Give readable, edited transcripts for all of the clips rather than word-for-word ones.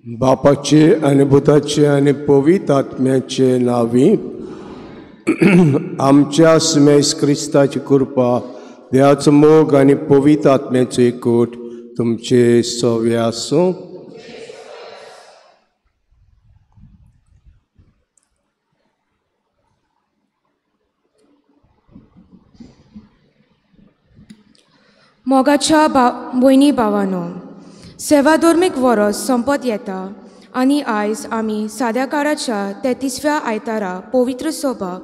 बापाचे आणि भुताचे आणि पवित्र आत्म्याचे नावी आमच्या स्मेस क्रिस्ताची कृपा देवाचो मोग आणि पवित्र आत्म्याचो एकूट तुमचे सवे आसूं. मोगाच्या भयणी भावांनो, सेवाधर्मीक वरस संपत येता आनी आयज आमी साद्या काळाच्या 33व्या आयतारा पवित्र सभा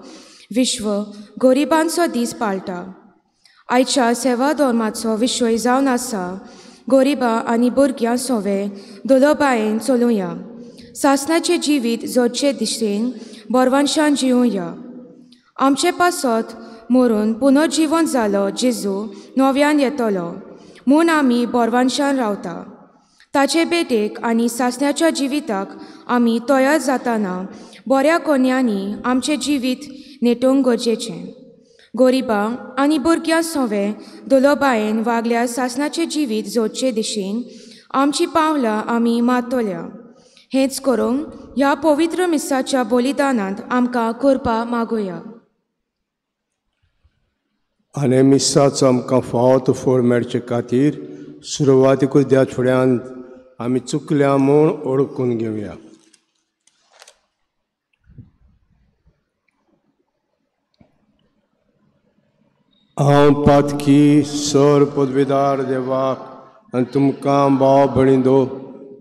विश्व गरिबांचो दीस पाळटा. आयच्या सेवा धर्माचो विशय जावन आसा गरिबां आनी भुरग्यां सोवे दोलोबायेन चलोवया. सासणाचें जिवीत जडचे दिशेन बोरवांशान जिवोया. आमचे पासत मरून पुनर्जीवन जालो जेजू नव्यान येतलो म्हूण आमी बोरवांशान रावता. ताचे बेटेक आनी सासण्याच्या जिविताक आमी तयार जाताना बऱ्या कोन्यांनी आमचें जिवीत नेटोवंक गरजेचें. गरिबां आनी भुरग्यां सोवे दोलोबायेन वागल्या सासणाचें जिवीत जोडचे दिशेन आमची पावलां आमी मारतल्या. हेंच करूंक ह्या पवित्र मिसाच्या बलिदानांत आमकां कृपा मागुया. आनी मिसाचो आमकां फावत फळ मेळचे खातीर सुरवातीकूच त्या फुड्यान आमी चुकल्या म्हूण ओळखून घेवया. हांव पातकी सर पदवीदार देवाक आनी तुमकां भाव भयणींदो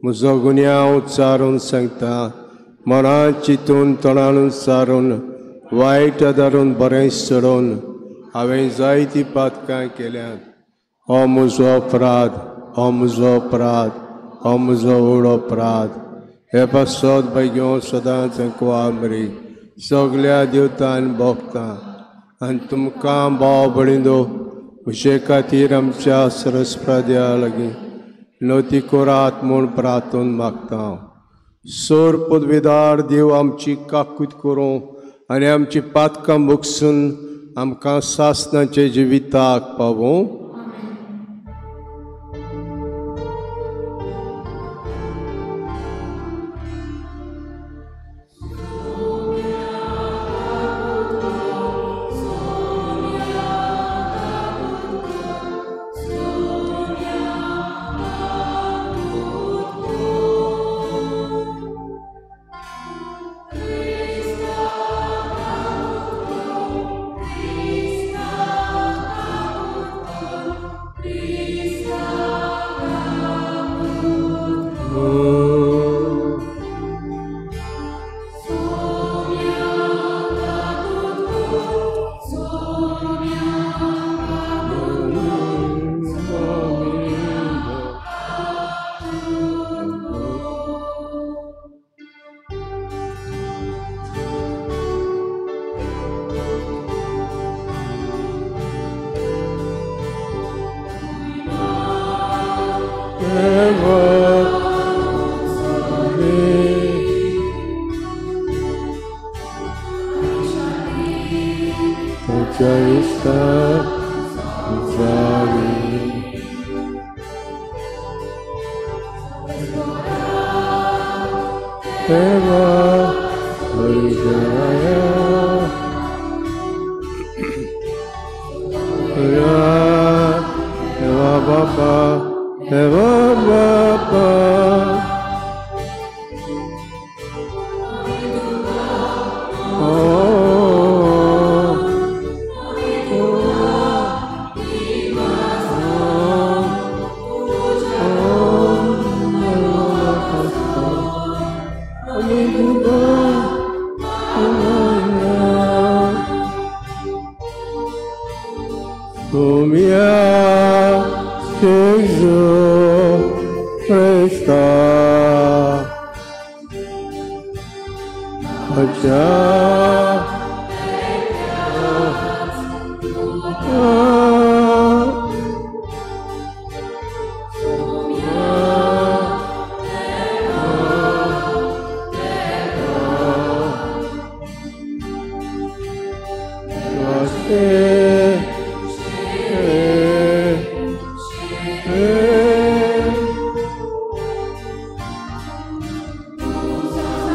म्हजो गुन्यांव उच्चारून सांगता. मनांत चिंतून तोंडान सारून वायट आदारून बरें सोडून हांवें जायतीं पातकां केल्यात. हो म्हजो अपराध, हो म्हजो अपराध, हो म्हजो व्हड अपराध. हे पासत बेग्यो सदांच कुवामरी सगल्या देवतांनी भोगतां आनी तुमकां भाव भयणींदो म्हजे खातीर आमच्या सरस्प्रद्या लागीं नोती कोरात म्हूण प्रार्थून मागता. सोर पदवीदार देव आमची काकूत करूं आनी आमची पातकां मुगसून आमकां सासणाचे जिविताक पावूं.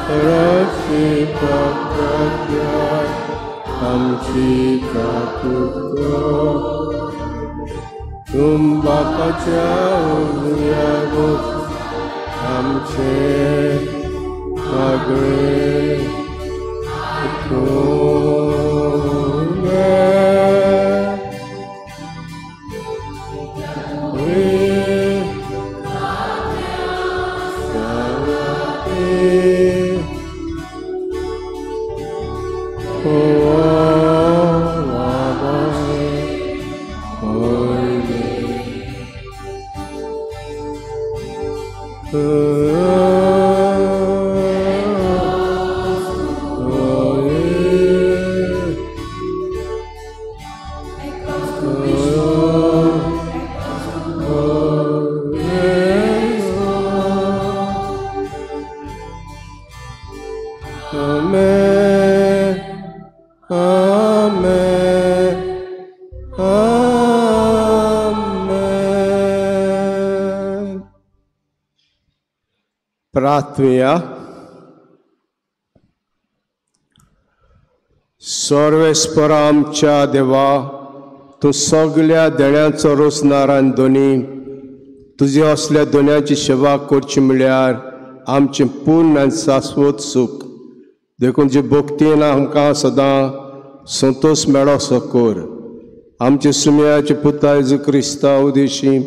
रक्षी पक्त्याय आमची काकुको तुम बापाच्या उदयागोस आमचे आगळे प्रार्थूया. सर्वेस्पर आमच्या देवा, तूं सगळ्या देण्यांचो रोसनार आनी दोनी तुजे असल्या दोन्याची सेवा करची म्हळ्यार आमचें पूर्ण आनी शाश्वत सुख देखून जे भक्तीन आमकां सदां संतोश मेळोसो कर. आमचे सुमयाचे पुता जेजू क्रिस्ता उदेशी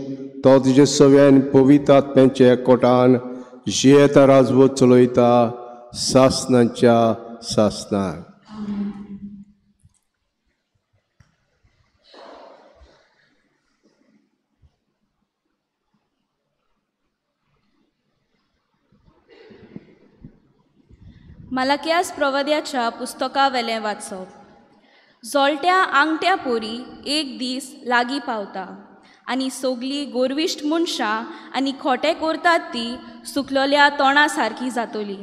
तो तुजे सव्यान पवित्र आत्म्याच्या एकवटान जियेता राजवत चलयता सासनांच्या सासनाक. मलाकियास प्रवद्याच्या पुस्तका वेलें वाचप. जोलट्या आंगट्या पोरी एक दीस लागीं पावता आनी सगलीं गोरविश्ट मनशां आनी खोटे करतात ती सुकलोल्या तोंडा सारकी जातली.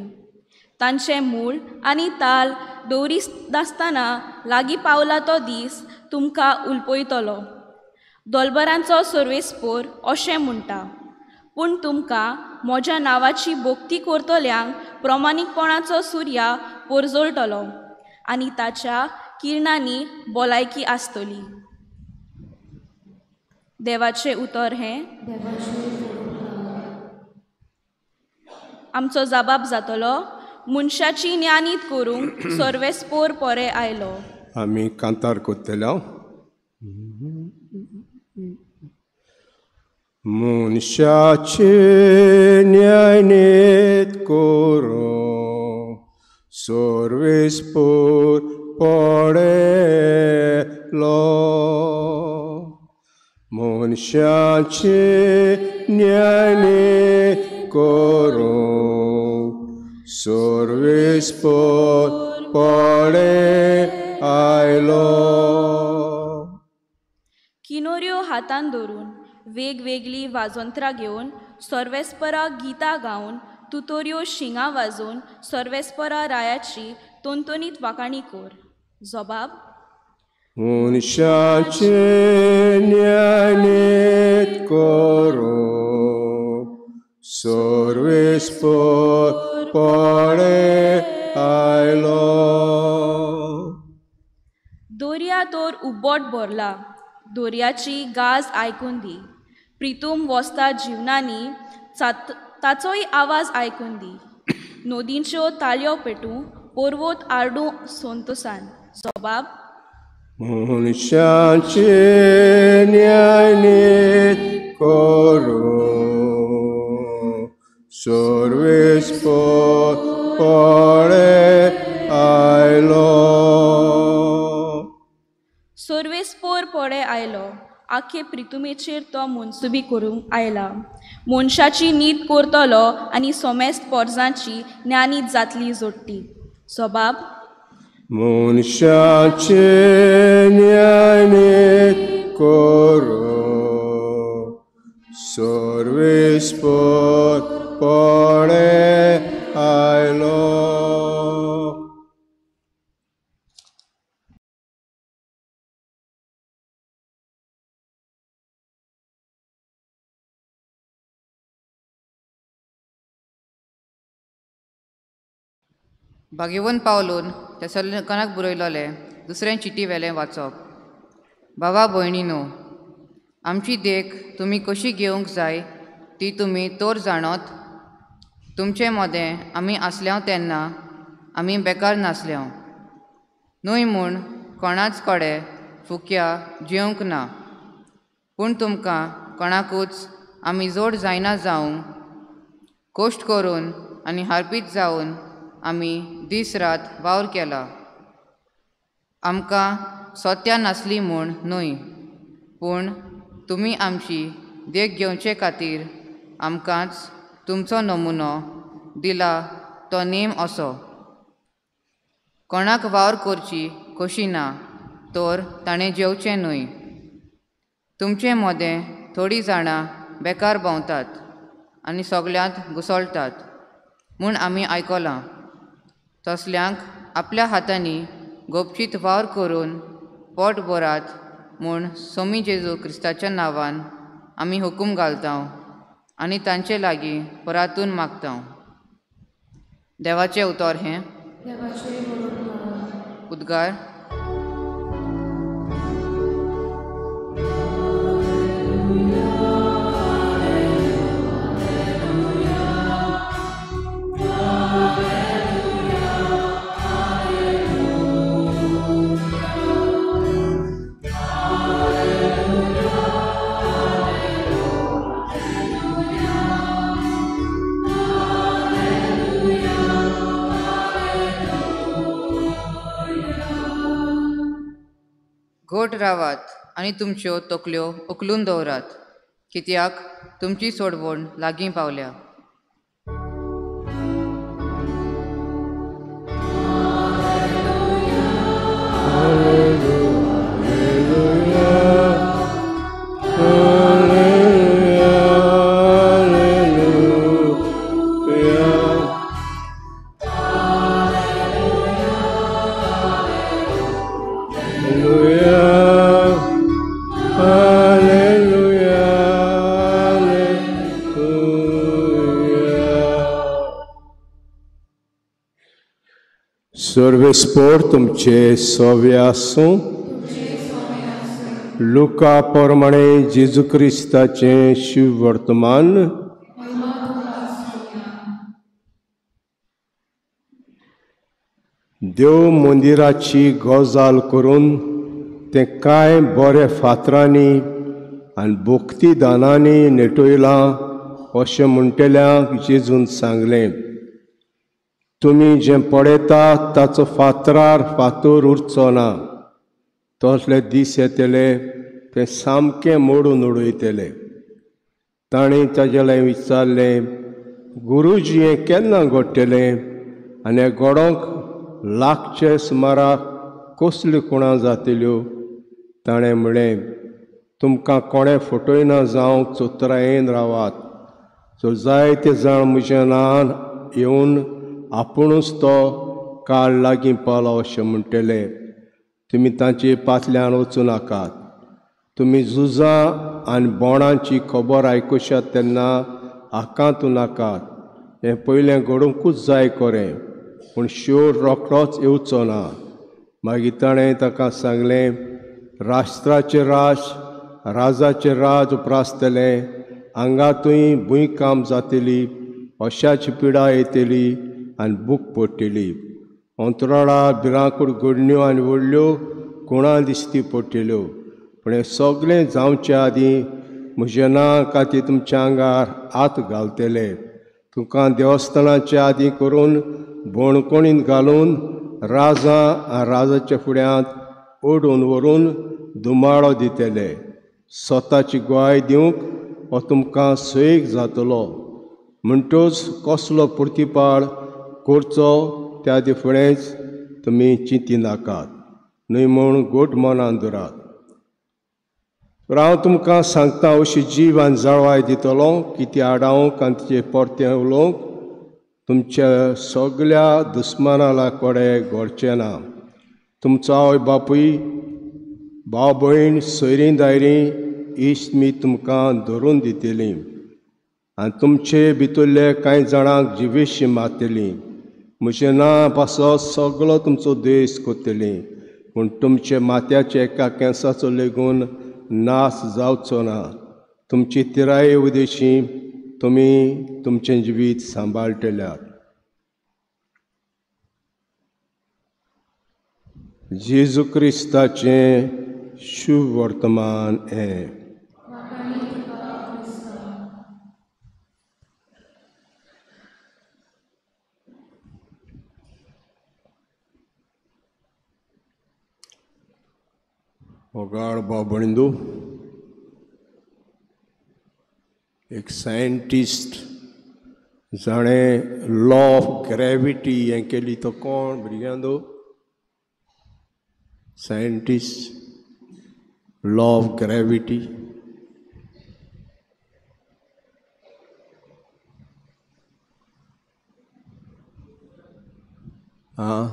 तांचें मूळ आनी ताल दवरिनासतना लागीं पावला तो दीस तुमकां उलपयतलो. दोलबरांचो सर्वेस्पोर अशें म्हणटा, पूण तुमकां म्हज्या नांवाची भोक्ती करतल्यांक प्रमाणीकपणाचो सुर्या पोरजोळटलो आनी ताच्या किरणांनी भलायकी आसतली. देवाचें उतर हें आमचो जबाब जातलो, मनशाची ज्ञानीत करूंक सर्वेस्पोर पोरे आयलो. आमी कांतार करतले. मनशाचे न्यायनीत करूं सर्वेस्पोर पडेलो. मनशाचे न्यायनीत करूं सर्वेस्पोर पडे आयलो. किनोऱ्यो हातान धरून वेगवेगळी वाजोंत्रां घेवन सर्वेस्परा गितां गावन तुतोऱ्यो शिंगां वाजोवन सर्वेस्परा रायाची तोंतोनीत वाकाणी कर. जबाब. मनशाचे न्यायनीत करूं सर्वेस्पर पडे आयलो. दोर्या तोर उब्बोट भरला, दोर्याची गाज आयकून दी. प्रितूम वस्ता जिवनांनी ताचोय आवाज आयकून दी. नदींच्यो ताळयो पेटूं पोरवोत आरडूं संतोसान. जबाब. मनशाचे न्यायनीत करूं सर्वेस्पर पडे आयलो. सर्वेस्पोर पडे आयलो. आखे प्रितुमेचेर तो मनसुबी करूंक आयला. मनशाची नीत करतलो आनी सोमेस्त पोरजांची ज्ञानीत जातली जोडटी. जबाब. मनशाचे न्यायनीत करूं सर्वेस्पर पडे आयलो. भाग्यवन पावलून तेसलोनिकनाक बरयलोले दुसरें चिटी वेलें वाचप. भावा भयणीनो, आमची देख तुमी कशी घेवंक जाय ती तुमी तोर जाणोत. तुमचे मोदें आमी आसल्याव तेन्ना आमी बेकार नासल्याव. न्हय म्हूण कोणाच कडेन फुक्या जेवंक ना, पूण तुमकां कोणाकूच आमी जोड जायना जावंक कोश्ट करून आनी हारपीत जावन आमी दीस रात वावर केला. आमकां सोत्या नासली म्हूण न्हय, पूण तुमी आमची देख घेवचे खातीर आमकांच तुमचो नमुनो दिला तो नेम असो. कोणाक वावर करची कशी ना तर ताणें जेवचें न्हय. तुमचें मोदें थोडीं जाणां बेकार भोंवतात आनी सगल्यांत घुसळटात म्हूण आमी आयकलां. तसल्यांक आपल्या हातांनी गोपचीत वावर करून पोट भरात म्हूण सोमी जेजू क्रिस्ताच्या नांवान आमी हुकूम घालता आनी तांचे लागीं परातून मागता. देवाचें उतर हें. उद्गार. घोट रावात आनी तुमच्यो तकल्यो उखलून दवरात, कित्याक तुमची सोडवण लागीं पावल्या. सर्वेस्पोर तुमचे सोवे आसूं. लुका प्रमाणे जेजू क्रिस्ताचें शिव वर्तमान. देव मंदिराची गजाल करून तें कांय बरे फातरांनी आनी भक्तिदानांनी नेटयलां अशें म्हणटल्यांक जेजून सांगलें. तुमी जें पळयतात ताचो फातरार फातर उरचो ना. तसले दीस येतले ते सामकें मोडून उडयतले. ताणें ताजेले विचारलें, गुरुजी हें केन्ना घडटलें आनी हें घडोवंक लागचे सुमाराक कसल्यो कुणां जातल्यो? ताणें म्हळें, तुमकां कोणें फटयना जावं चोत्रायेन रावात. जर जायते जाण म्हज्या नांवान येवन आपुणूच तो काळ लागीं पावलो अशें म्हणटले, तुमी तांचे फाटल्यान वचूं नाकात. तुमी झुजां आनी बोणांची खबर आयकुशात तेन्ना आकांतू नाकात. हें पयलें घडोवंकूच जाय खरें, पूण शेवट रोखडोच येवचो ना. मागीर ताणें ताका सांगलें, राष्ट्राचें राजाचें राज उप्रासतलें. हांगातूय भुंयकाम जातली, अशाची पिडा येतली आनी भूक पडटली. अंतराळा भिरांकूड घडण्यो आनी व्हडल्यो कुणां दिसती पडटल्यो. पूण हें सगळें जावच्या आदीं म्हज्या नांवा खातीर तुमच्या आंगार हात घालतले. तुमकां देवस्थानाच्या आदीं करून बोणकोणींत घालून राजाच्या फुड्यांत ओडून व्हरून दुमाळो दितले. स्वताची ग्वाय दिवंक हो तुमकां सैक जातलो. म्हणटूच कसलो प्रतिपाळ करचो त्या दी फुडेंच तुमी चिंती नाकात. न्हय म्हूण गोट मनान दवरात. हांव तुमकां सांगता, अशी जीव आनी जळवाय दितलो की ती आडावंक आनी तिचे परतें उलोवंक तुमच्या सगळ्या दुस्मानां कडेन घडचें ना. तुमचो आवय बापूय, भाव भयण, सोयरीं दायरीं इश्ट मी तुमकां धरून दितलीं आनी तुमचे भितरले कांय जाणांक जिवेशी मारतलीं. म्हजें नांव पासो सगळो तुमचो देश कोत्तली पूण तुमचे माथ्याचे एका केंसाचो लेगून नाश जावचो ना. तुमची तिराय उदेशी तुमी तुमचें जिवीत सांबाळटल्यात. जेजू क्रिस्ताचें शुभ वर्तमान हें. होगाळ बाबणिंदू एक सायंटिस्ट जाणें लॉ ऑफ ग्रॅविटी हें केली तो कोण भुरग्यांदो? Scientist law of gravity. आं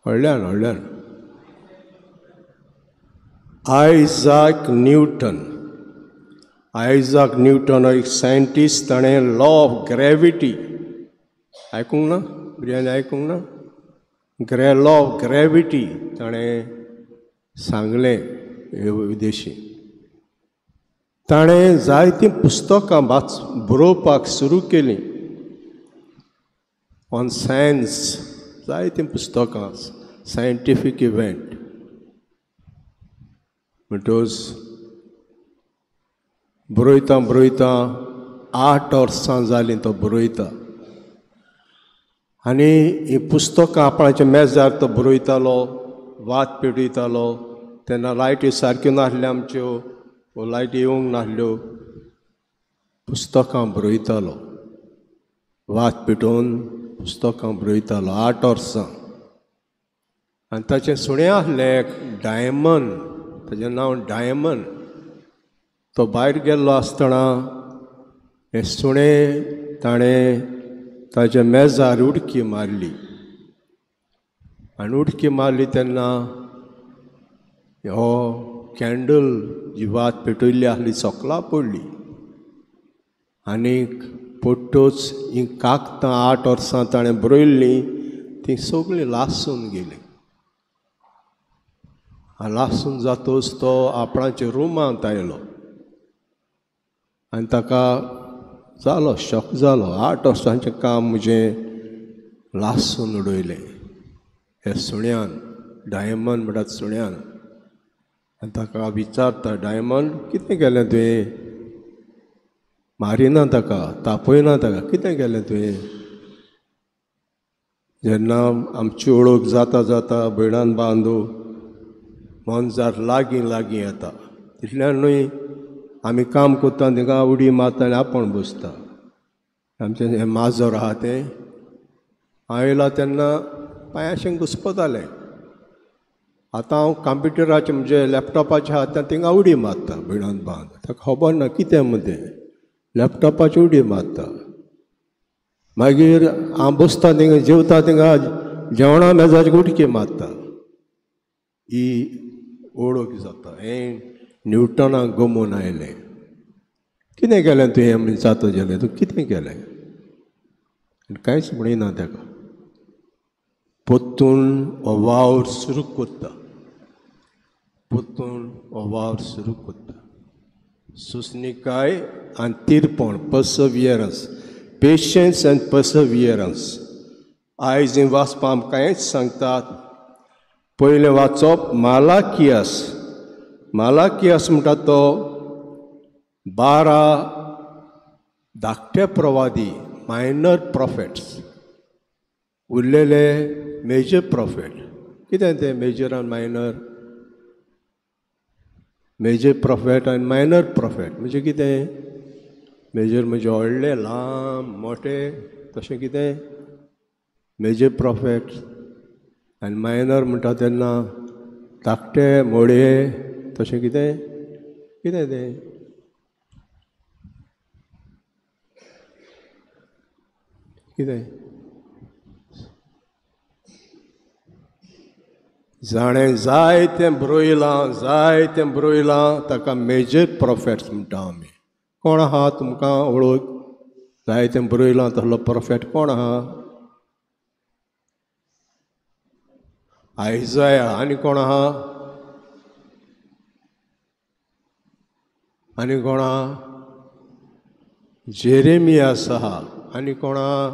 व्हडल्यान आयझॅक न्यूटन हो एक सायंटिस्ट. ताणें लॉ ऑफ ग्रॅविटी आयकूंक ना? भुरग्यांनी आयकूंक ना? लॉ ऑफ ग्रॅविटी ताणें सांगलें हे विदेशी. ताणें जायतीं पुस्तकां बरोवपाक सुरू केलीं ऑन सायन्स. जायतीं पुस्तकां सायंटिफीक इव्हेंट म्हणटच बरोयता 8 वर्सां जालीं तो बरोयता. आनी हीं पुस्तकां आपणाच्या मेजार तो बरोयतालो, वाद पेटयतालो. तेन्ना लायटी सारक्यो नासल्यो आमच्यो, लायटी येवंक नासल्यो. पुस्तकां बरोयतालो, वाद पेटोवन पुस्तकां बरोयतालो 8 वर्सां. आनी ताचें सुणें आसलें एक डायमंड, ताचें नांव डायमंड. तो भायर गेल्लो आसतना हें सुणें ताणें ताच्या मेजार उडकी मारली. आनी उडकी मारली तेन्ना हो कॅन्डल जी वात पेटयल्ली आसली सोकला पडली. आनीक पडटूच हीं कागदां 8 वर्सां ताणें बरयल्लीं तीं सगळीं लासून गेलीं. लासून जातूच तो आपणाच्या रुमांत आयलो आनी ताका जालो शॉक जालो. 8 वर्सांचें काम म्हजें लासून उडयलें हे सुण्यान, डायमंड म्हणटात सुण्यान. आनी ताका विचारता, डायमंड कितें केलें तुवें? मारिना ताका, तापयना ताका, कितें केलें तुवें? जेन्ना आमची वळख जाता जाता भयणान बांदू मनजार लागीं लागीं येता, तितल्यान न्हय आमी काम करता थिंगा उडी मारता आनी आपूण बसता. आमचें हें माजर आहा तें हांव येयला तेन्ना पांयाशें घुस्पतालें. आतां हांव कंप्युटराचें म्हणजे लॅपटॉपाचें आहा तें थिंगा उडी मारता भयणान बांद. ताका खबर ना कितें म्हणून लॅपटॉपाचेर उडी मारता. मागीर हांव बसता थिंगा जेवता थिंगा जेवणा मेजाचेर उडकी मारता. ही वळख जाता. हें न्यूटनाक गमून आयलें. कितें केलें तुवें म्हण जाता जाल्यार तूं कितें केलें? कांयच म्हणिना ताका. परतून हो वावर सुरू करता. परतून हो वावर सुरू करता. सुसणीकाय आनी तिरपण, पर्सवियरन्स, पेशन्स एंड पर्सवियरन्स. आयज हें वाचपा आमकां हेंच सांगतात. पयलें वाचप मालाकियास म्हणटा तो 12 धाकटे प्रवादी, मायनर प्रॉफेट्स. उरलेले मेजर प्रॉफेट. कितें तें मेजर आनी मायनर? मेजर प्रॉफेट आनी मायनर प्रॉफेट म्हणजे कितें? मेजर म्हणजे व्हडले लांब मोठे तशें कितें मेजर प्रॉफेट. आनी मायनर म्हणटा तेन्ना धाकटे मोडये तशें कितें कितें तें? कितें जाणें जायतें बरोयलां ताका मेजर प्रॉफेट्स म्हणटा आमी. कोण आहा तुमकां वळख? जायतें बरोयलां तसलो प्रॉफेट कोण आहा? आयजाया. आनी कोण आहा? आनी कोण आहा? जेरेमियास आहा. आनी कोण आहा?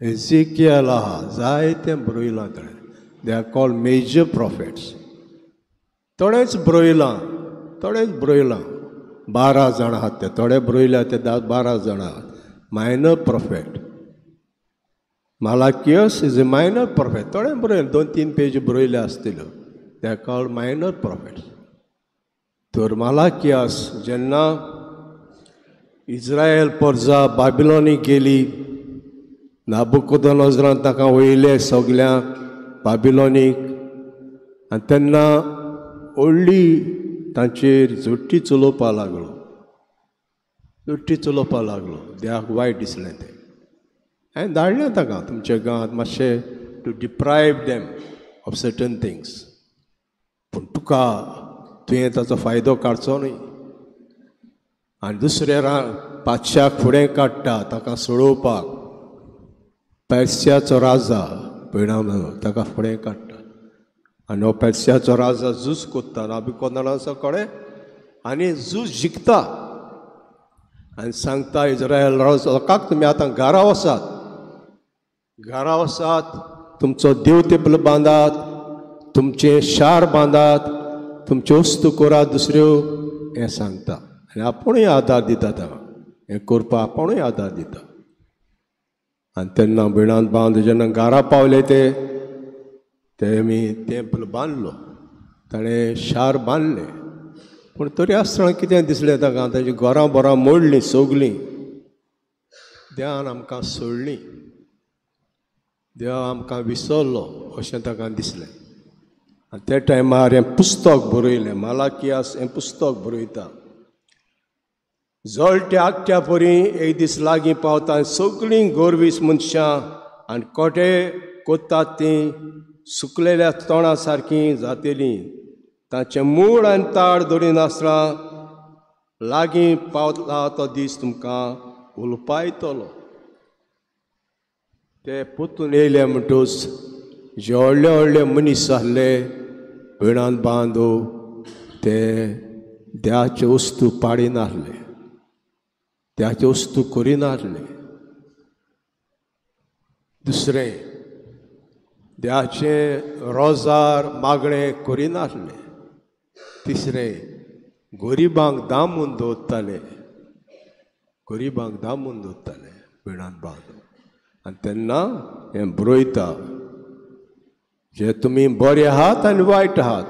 एजिकियल आहा. जायतें बरोयलां ताणें. They are called major profits. थोडेच बरोयलां 12 जाण आहात ते. थोडे बरोयल्या ते 12 जाण आहात. Minor prophet. Malachias is a minor prophet. थोडे बरयले 2-3 पेज बरोयले आसतल्यो. They are called minor prophets. तर मालाकियस जेन्ना इस्रायल परजा बाबिलोनीक गेली, नाबुकदनेझरान ताका वयले सगल्यांक बाबिलोनीक, आनी तेन्ना व्हडली तांचेर झुट्टी चलोवपा लागलो. देवाक वायट दिसलें तें. हांवें धाडलें ताका तुमच्या गांवांत मातशें to deprive them of certain things. पूण तुवें ताचो फायदो काडचो न्ही. आनी दुसरे पातशाक फुडें काडटा ताका सोडोवपाक. पर्सियाचो राजा पळयना ताका फुडें काडटा. आनी हो पर्सियाचो राजा झूज कोत्ता नाबुकदनेझरा कडेन आनी झूज जिखता. आनी सांगता इस्रायल लोकांक तुमी आतां घरा वसात, तुमचो देव तेंपल बांदात, तुमचें शार बांदात, तुमच्यो वस्तू करात दुसऱ्यो, हें सांगता. आनी आपुणूय आदार दिता ताका. हें करपाक आपुणूय आदार दिता. आनी तेन्ना भिणांत बांद जेन्ना घरा पावले तेमी तेंपल बांदलो, ताणें शार बांदलें. पूण तरी आसतना कितें दिसलें ताका? ताची घरां मोडलीं सगलीं. देवान आमकां सोडलीं, देव आमकां विसरलो अशें ताका दिसलें. आनी त्या टायमार हें पुस्तक बरयलें. मालाकियास हें पुस्तक बरयता. जळट्या आगट्या परी एक दीस लागीं पावता. सगळीं गोरवीस मनशां आनी कोटे कोत्तात तीं सुकलेल्या तोंडा सारकीं जातलीं. ताचें मूळ आनी ताळ धरिनासतना लागीं पावता तो दीस तुमकां उलपा येतलो. ते पोतून येयले म्हणटूच जे व्हडले मनीस आसले भिणांत बांदू, ते देवाच्यो वस्तू पाडिनासले, देवाच्यो वस्तू करिनासले. दुसरें देवाचें रोजार मागणें करिनासले. तिसरें गरिबांक दामून दवरताले भिणांत बांदू. आनी तेन्ना हें बरयता जे तुमी बरे आहात आनी वायट आहात.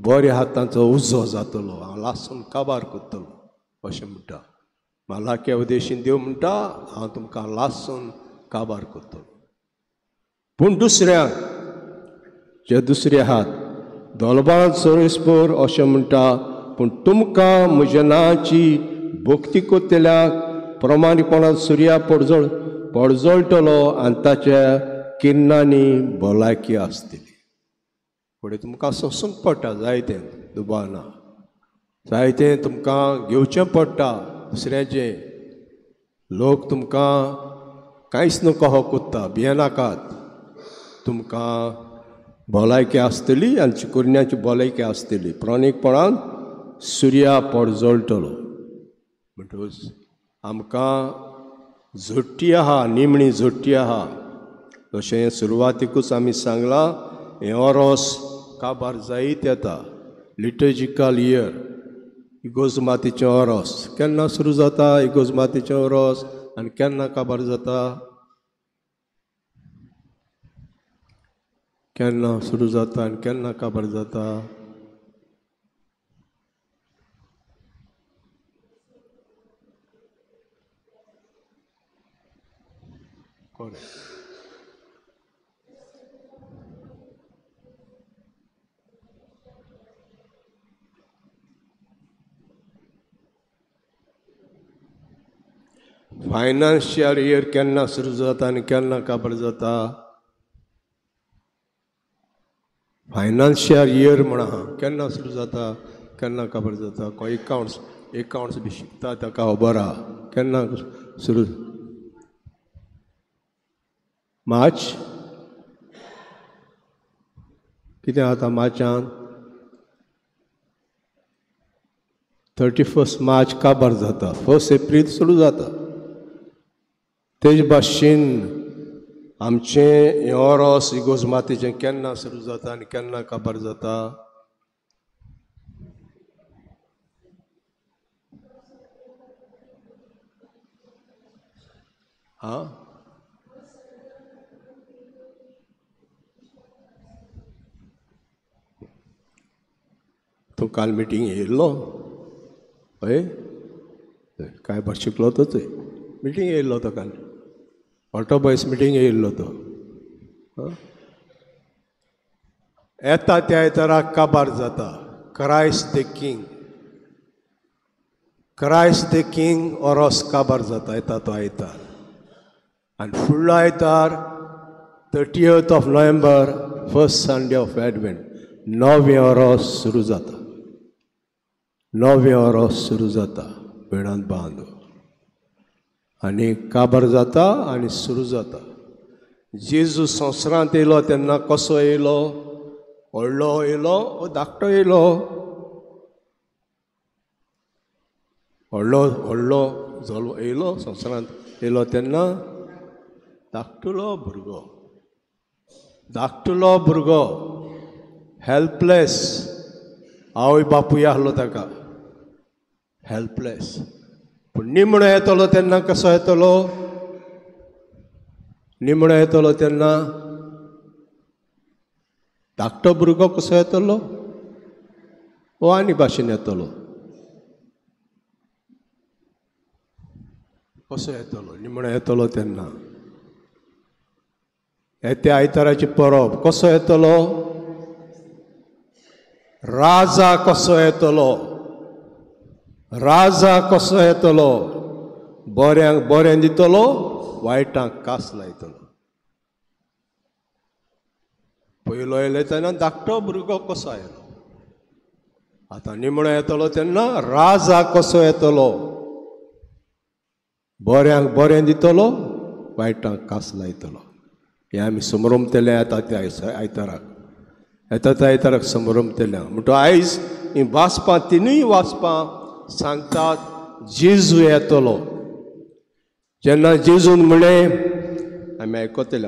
बरे आहात तांचो उजो जातलो, हांव लासून काबार करतलो अशें म्हणटा. मालाकिया उदेशीन देव म्हणटा हांव तुमकां लासून काबार करतलो. पूण दुसऱ्यांक जे दुसरे आहात दोलबान सोरेस्पोर अशें म्हणटा, पूण तुमकां म्हज्या नांवाची भक्ती कोत्तेल्याक प्रमाणीपणान सुर्या पडजळटलो आनी ताच्या किन्नांनी भलायकी आसतली. फुडें तुमकां सोंसूंक पडटा जायतें दुबाना, जायतें तुमकां घेवचें पडटा दुसऱ्याचें. लोक तुमकां कांयच नको हो कोत्ता, भियेनाकात. तुमकां भलायकी आसतली आनी कुरण्याची भलायकी आसतली. प्राणीकपणान सुर्या पडजळटलो. म्हणटूच आमकां झोट्टी आहा, निमणी झोट्टी आहा. जशें सुरवातीकूच आमी सांगलां, हें ओरोस काबार जायत येता. लिटर्जिकल इयर, इगोजमातीचें ओरोस केन्ना सुरू जाता? इगोजमातीचें ओरोस. आनी केन्ना काबार जाता? केन्ना सुरू जाता आनी केन्ना काबार जाता? फायनान्शियल इयर केन्ना सुरू जाता आनी केन्ना काबार जाता? फायनान्शियल इयर म्हण आहा केन्ना सुरू जाता केन्ना खबर जाता कोण एकावंट्स बी शिकता ताका खबर आहा केन्ना सुरू मार्च कितें जाता मार्चान 31 मार्च काबार जाता 1 एप्रील सुरू जाता तेज भाशेन आमचें ओरोस इगोजमातीचें केन्ना सुरू जाता आनी केन्ना काबार जाता आं तूं काल मिटींग येयल्लो हय काय भार शिकलो तो थंय मिटींग येयल्लो तो काल ऑटो बॉयस मिटींग येयल्लो तो येता त्या आयताराक काबार जाता क्रायस्ट द किंग ओरोस काबार जाता येता तो आयतार आनी फुडलो आयतार 30th of November first Sunday of Advent 9वें ओरोस सुरू जाता 9वें ओरोस सुरू जाता वेळांत बांदू आनी काबार जाता आनी सुरू जाता जेजू संवसारांत येयलो तेन्ना कसो येयलो व्हडलो येयलो वो धाकटो येयलो व्हडलो जल्म येयलो संवसारांत येयलो तेन्ना धाकटुलो भुरगो हेल्पलेस आवय बापूय आहलो ताका हेल्पलेस पूण निमणो येतलो तेन्ना कसो येतलो निमणो येतलो तेन्ना धाकटो भुरगो कसो येतलो वो आनी भाशेन येतलो कसो येतलो निमणो येतलो तेन्ना येत्या आयताराची परब कसो येतलो राजा कसो येतलो बऱ्यांक बरें दितलो वायटांक कास लायतलो पयलो येयले तेन्ना धाकटो भुरगो कसो आयलो आतां निमणो येतलो तेन्ना राजा कसो येतलो बऱ्यांक बरें दितलो वायटांक कास लायतलो हें आमी समरमतेले येता त्या आयताराक येता त्या आयताराक समरमतेले म्हणटो आयज ही वाचपां तिनूय वाचपां सांगतात जेजू येतलो जेन्ना जेजून म्हळें आमी आयकतले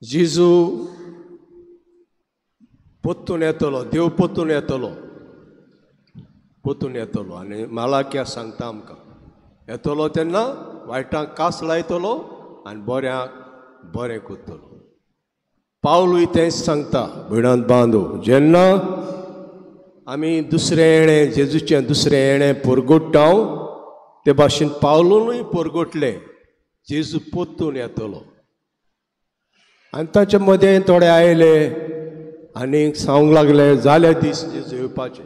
जेजू पोत्तून येतलो देव पोत्तून येतलो आनी मालाक्या सांगता आमकां येतलो तेन्ना वायटांक कास लायतलो आनी बऱ्यांक बरें करतलो पावलूय तेंच सांगता भयणांत बांदू जेन्ना आमी दुसरें येणें जेजूचें दुसरें येणें परगोट्टाव ते भाशेन पावलूनूय परगोटलें जेजू पोत्तून येतलो आनी ताचे मदें थोडे आयले आनीक सांगूंक लागले जाले दीस जेजू येवपाचे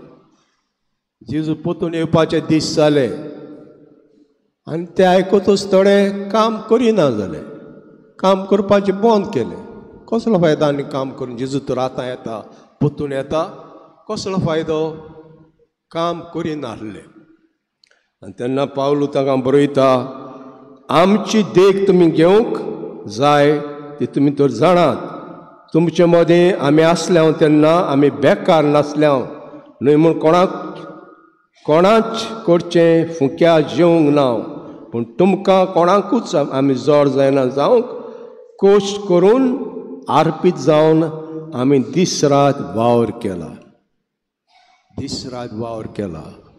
जेजू पोत्तून येवपाचे दीस जाले आनी ते आयकतूच थोडे काम करिना जाले काम करपाचें बंद केलें कसलो फायदो आनी काम करून जेजू तर आतां येता पोत्तून येता कसलो फायदो काम करिना आसलें आनी तेन्ना पावलू ताका बरयता आमची देख तुमी घेवंक जाय ती तुमी तर जाणात तुमचे मदें आमी आसल्या तेन्ना आमी बेकार नासल्या न्हय म्हूण कोणाच कडचें फुक्या जेवंक ना पूण तुमकां कोणाकूच आमी जोड जायना जावंक कोश्ट करून आर्पीत जावन आमी दीस रात वावर केला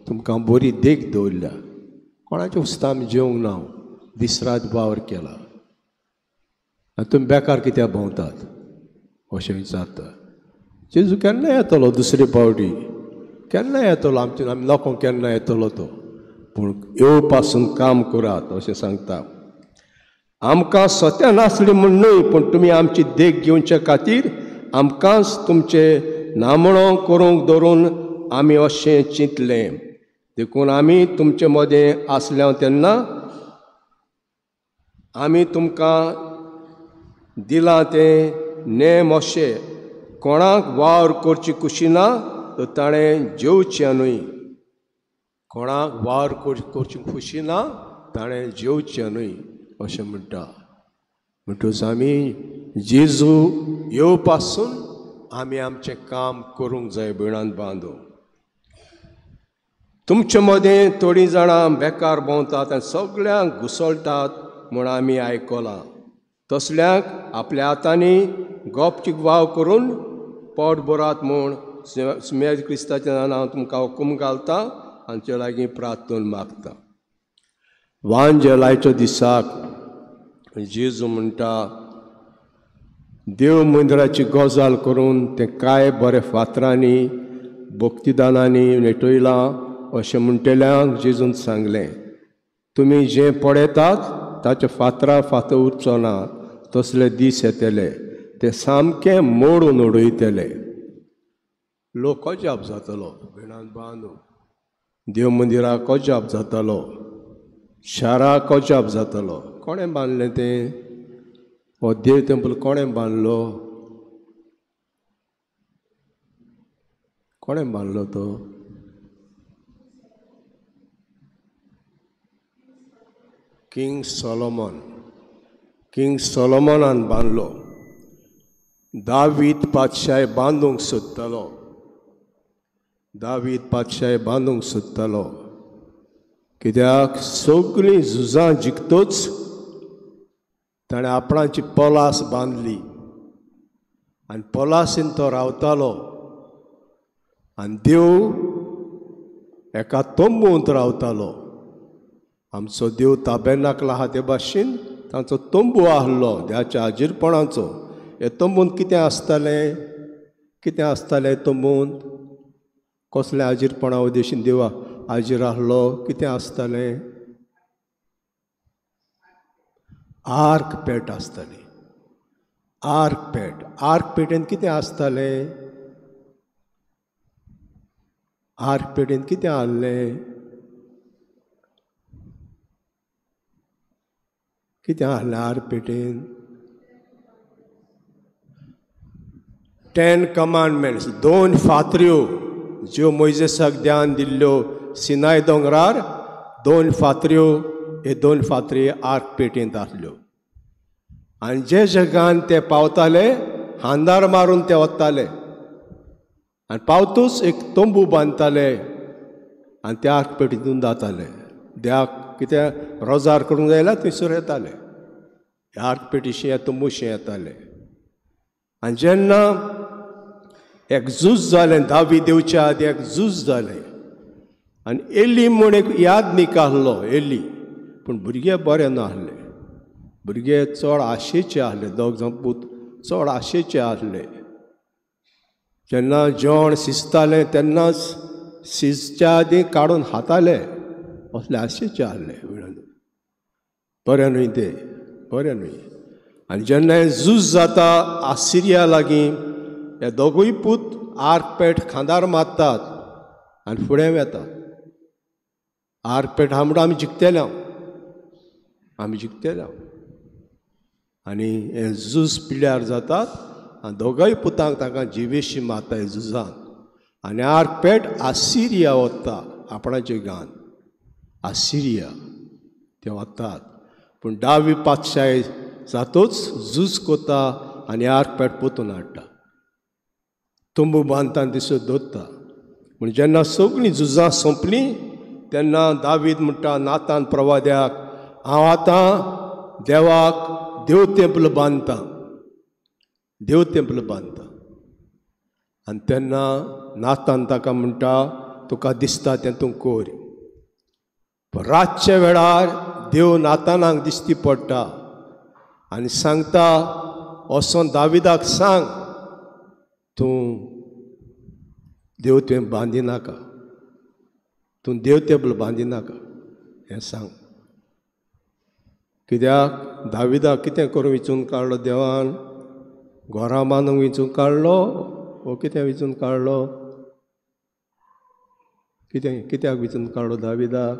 तुमकां बरी देख दवरल्या कोणाच्या उस्ता आमी जेवंक ना दीस रात वावर केला आनी तुमी बेकार कित्याक भोंवतात अशें विचारता जेजू केन्ना येतलो दुसरे फावटी केन्ना येतलो आमी लोकांक केन्ना येतलो तो पूण येवपासून काम करात अशें सांगता आमकां सत्या नासली म्हूण न्हय पूण तुमी आमची देख घेवचे खातीर आमकांच तुमचे नामणो करूंक धरून आमी अशें चिंतलें देखून आमी तुमचे मदें आसल्या तेन्ना आमी तुमकां दिलां तें नेम अशें कोणाक वावर करची कुशिना तो ताणें जेवचें न्हय. कोणाक वावर करची खुशी ना ताणें जेवचें न्हय अशें म्हणटा. म्हणटूच आमी जेजू येव पासून आमी आमचें काम करूंक जाय भयणान बांदू. तुमचे मदें थोडीं जाणां बेकार भोंवतात आनी सगळ्यांक घुसळटात म्हूण आमी आयकलां. तसल्यांक आपल्या हातांनी गोपचीक वाव करून पोट भरात म्हूण सुमेज क्रिस्ताच्या नांवान हांव तुमकां हुकूम घालता आनी ते लागीं प्रार्थना मागता. वांजे लायच्या दिसाक जेजू म्हणटा देव मंदिराची गजाल करून तें कांय बरें फातरांनी भक्तिदानांनी नेटयलां अशें म्हणटल्यांक जेजून सांगलें, तुमी जें पळयतात ताचे फातर उरचो ना. तसले दीस येतले ते सामकें मोडून उडयतले. लोक अजाप जातलो भयणान बांदू. देव मंदिराक अजाप जातालो, शाराक अजाप जातालो. कोणें बांदलें तें? हो देव टेंपल कोणें बांदलो? कोणें बांदलो तो? किंग सोलोमोनान बांदलो. दावीद पातशाय बांदूंक सोदतालो. कित्याक सगळीं झुजां जिखतूच ताणें आपणाची पलास बांदली आनी पलासीन तो रावतालो. आनी देव एका तंबूंत रावतालो. आमचो देव ताबेर्नाकल आहा ते भाशेन तांचो तंबू आहलो देवाच्या हाजीरपणाचो. हे तंबूंत कितें आसतालें तंबूंत? कसलें हाजीरपणा उद्देशीन देव हाजीर आहलो? कितें आसतालें? आर्क पेट आसताली. आर्क पेटेन कितें आसतालें? आर्क पेटेन कितें आहलें? आर्क पेटेन 10 कमांडमेंट्स, 2 फातऱ्यो ज्यो मोइजेसाक ध्यान दिल्ल्यो सिनाय दोंगरार. 2 फातऱ्यो, हे 2 फातरी आर्क पेटेंत आसल्यो. आनी जे जगान ते पावताले हांदार मारून ते वताले आनी पावतूच एक तंबू बांदताले आनी त्या आर्क पेटींतून जाताले. देवाक कितें रोजार करूंक जाय जाल्यार थंयसर येताले. आर्क पेटीशी तंबूशी येताले. आनी जेन्ना एक झूज जालें, दावी देवच्या आदी एक झूज जालें आनी एली म्हूण एक यादनीक आहलो एली. पूण भुरगे बरे नाहले. भुरगे चड आशेचे आहले. दोग जाण पूत चड आशेचे आहले. जेन्ना जेवण शिजतालें तेन्नाच शिजच्या आदी काडून खाताले. असले आशेचे आहले. बरें न्हय ते, बरें न्हय. आनी जेन्ना हें झूज जाता आसिरिया लागीं, हे दोगूय पूत आर्क पेट खांदार मारतात आनी फुडें वेतात. आर्क पेट आहा म्हणून आमी जिखतले. आनी हे झूज पिड्यार जातात आनी दोगांय पुतांक ताका जिवेशी मारता हे झुजान. आनी आर्क पेट आसिरिया वता आपणाचे गान. आसिरिया ते वतात. पूण दावी पातशाय जातूच झूज कोता आनी आर्क पेट पोतून हाडटा. तंबू बांदता आनी दिसत दवरता. पूण जेन्ना सगळीं झुजां सोंपलीं तेन्ना दावीद म्हणटा नातान प्रवाद्याक, हांव आतां देवाक देव तेंपल बांदता. आनी तेन्ना नातान ताका म्हणटा तुका दिसता तें तूं कर. रातचे वेळार देव नातानाक दिश्टी पडटा आनी सांगता, वचोन दाविदाक सांग तूं देव तुवें बांदिनाका, तूं देव तेंपल बांदिनाका हें सांग. कित्याक दाविदाक कितें करून विचून काडलो देवान? घोरां बांदूंक विचून काडलो वो कितें विचून काडलो? कित्याक विचून काडलो दाविदाक?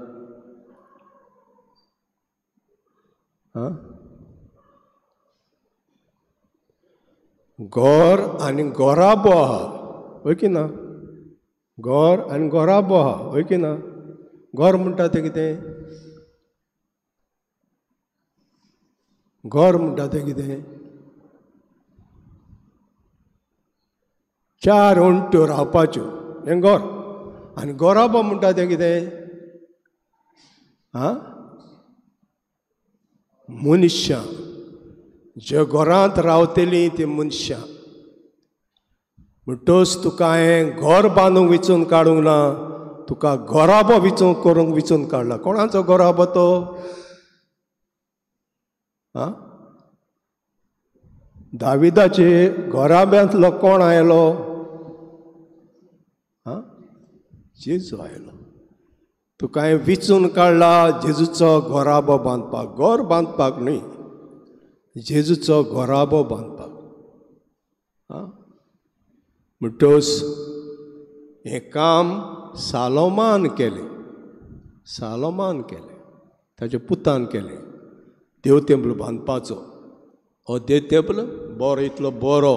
घोर आनी घोराबो आहा वय की ना घोर आनी घोराबो आहा वय की ना घोर म्हणटा तें कितें घोर म्हणटा तें कितें चार वण्ट्यो रावपाच्यो हें घोर आनी घोराबो म्हणटा तें कितें आं मनशां जे घोरांत रावतलीं तीं मनशां म्हणटच तुका हांवें घर बांदूंक विचून काडूंक ना तुका घोराबो विचून काडला कोणाचो घोराबो तो आं दाविदाचे घोराब्यांतलो कोण आयलो आं जेजू आयलो तुका हांवें विचून काडला जेजूचो घोराबो बांदपाक घर बांदपाक न्ही जेजूचो घोराबो बांदपाक आं म्हणटच हें काम सालोमान केलें ताच्या पुतान केलें देव तेंपल बांदपाचो हो देव तेंपल बरो इतलो बरो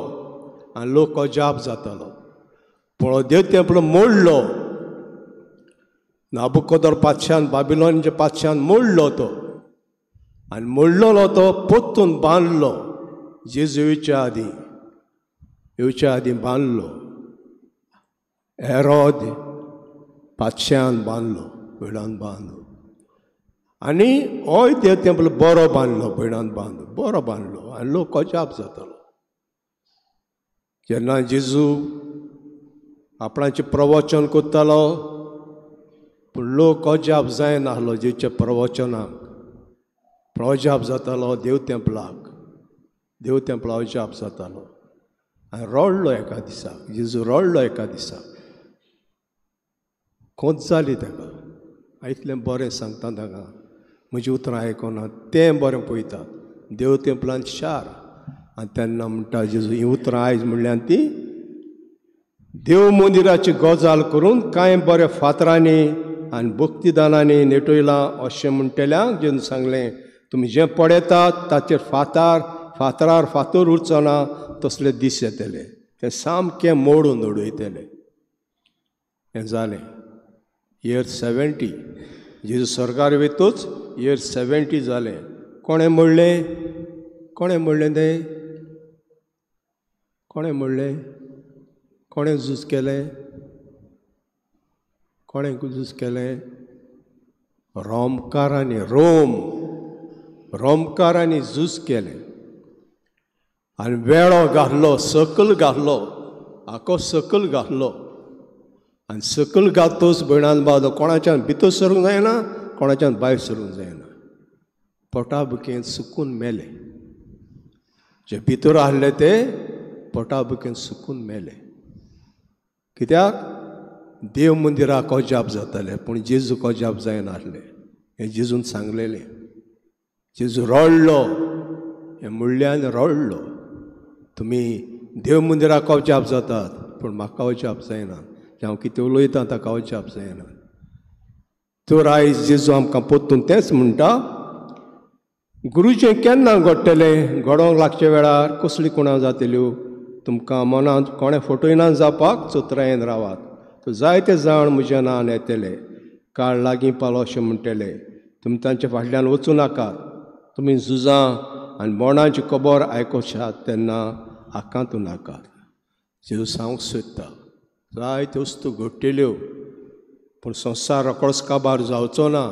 आनी लोक अजाप जातालो पूण हो देव तेंपल मोडलो नाबुकोदर पातशान बाबिलोनाच्या पातशान मोडलो तो आनी मोडलेलो तो पोत्तून बांदलो जेजू येवच्या आदीं बांदलो हेरोद पातशान बांदलो भयणान बांदलो आनी होय देव तेंपल बरो बांदलो भयणान बरो बांदलो आनी लोक अजाप जातालो जेन्ना जेजू आपणाचें प्रवचन कोत्तालो पूण लोक अजाप जायनाहलो जेच्या प्रवचनाक अजाप जातालो देव तेंपला अजाप जातालो आनी रडलो एका दिसाक जेजू रडलो एका दिसाक खोंच जाली ताका इतलें बरें सांगता ताका म्हजीं उतरां आयकना तें बरें पळयता देव तेंपलांत शार आनी तेन्ना म्हणटा जेजू हीं उतरां आयज म्हणल्यार तीं देव मंदिराची गजाल करून कांय बऱ्या फातरांनी आनी भक्तिदानांनी नेटयलां अशें म्हणटल्यांक जेजून सांगलें तुमी जें पळयतात ताचेर फातरार फातर उरचो ना तसले दीस येतले तें सामकें मोडून उडयतले हें जालें इयर 70 जेजू स्वर्गार वयतूच इयर 70 जालें कोणें मोडलें तें कोणें मोडलें कोणें झूज केलें रोमकारांनी झूज केलें आनी वेळो घातलो सकल घातलो आको सकल घातलो आनी सकल घालतोच भयणान बावलो कोणाच्यान भितर सरूंक जायना कोणाच्यान भायर सरूंक जायना पोटा बुकेन सुकून मेले जे भितर आहले ते पोटा बुकेन सुकून मेले कित्याक देव मंदिराक अजाप जाताले पूण जेजूक अजाप जायनासलें हें जेजून सांगलेलें जेजू रडलो हें म्हणल्यान रडलो तुमी देव मंदिराक अजाप जातात पूण म्हाका अजाप जायना हांव कितें उलयतां ताका अजाप जायना तर आयज जेजू आमकां पोत्तून तेंच म्हणटा गुरूचें केन्ना घडटलें घडोवंक लागचे वेळार कसली कुणां जातल्यो तुमकां मनांत कोणें फटयना जावपाक चोत्रायेन रावात तो जायते जाण म्हज्या नांवान येतले काळ लागीं पालो अशें म्हणटले तुमी तांचे फाटल्यान वचूं नाकात तुमी झुजां आनी बोणाची खबर आयकुशात तेन्ना आकांतू नाकात जेजू सांगूंक सोदता जायत्यो वस्तू घडटल्यो पूण संवसार रोखडोच काबार जावचो ना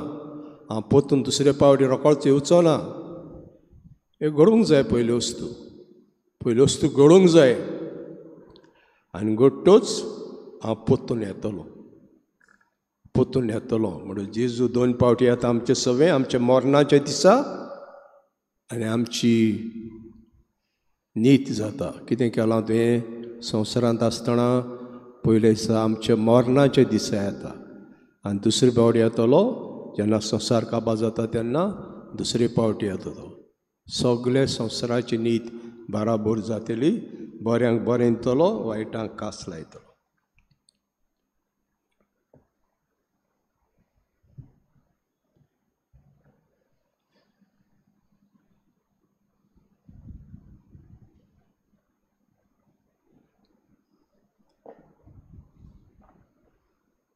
हांव पोत्तून दुसरे पावटी रोखडोच येवचो ना हे घडूंक जाय पयल्यो वस्तू घडूंक जाय आनी घडटोच हांव पोत्तून येतलो म्हणून जेजू 2 पावटी येता आमचे सवें आमच्या मरणाच्या दिसा आनी आमची नीत जाता कितें केलां तुवें संवसारांत आसतना पयले दिसा आमच्या मरणाच्या दिसा येता आनी दुसरे पावटी येतलो जेन्ना संवसार काबार जाता तेन्ना दुसरे पावटी येता तो सगळे संवसाराची नीत बाराबोर जातली बऱ्यांक बरें दितलो वायटांक कास लायतलो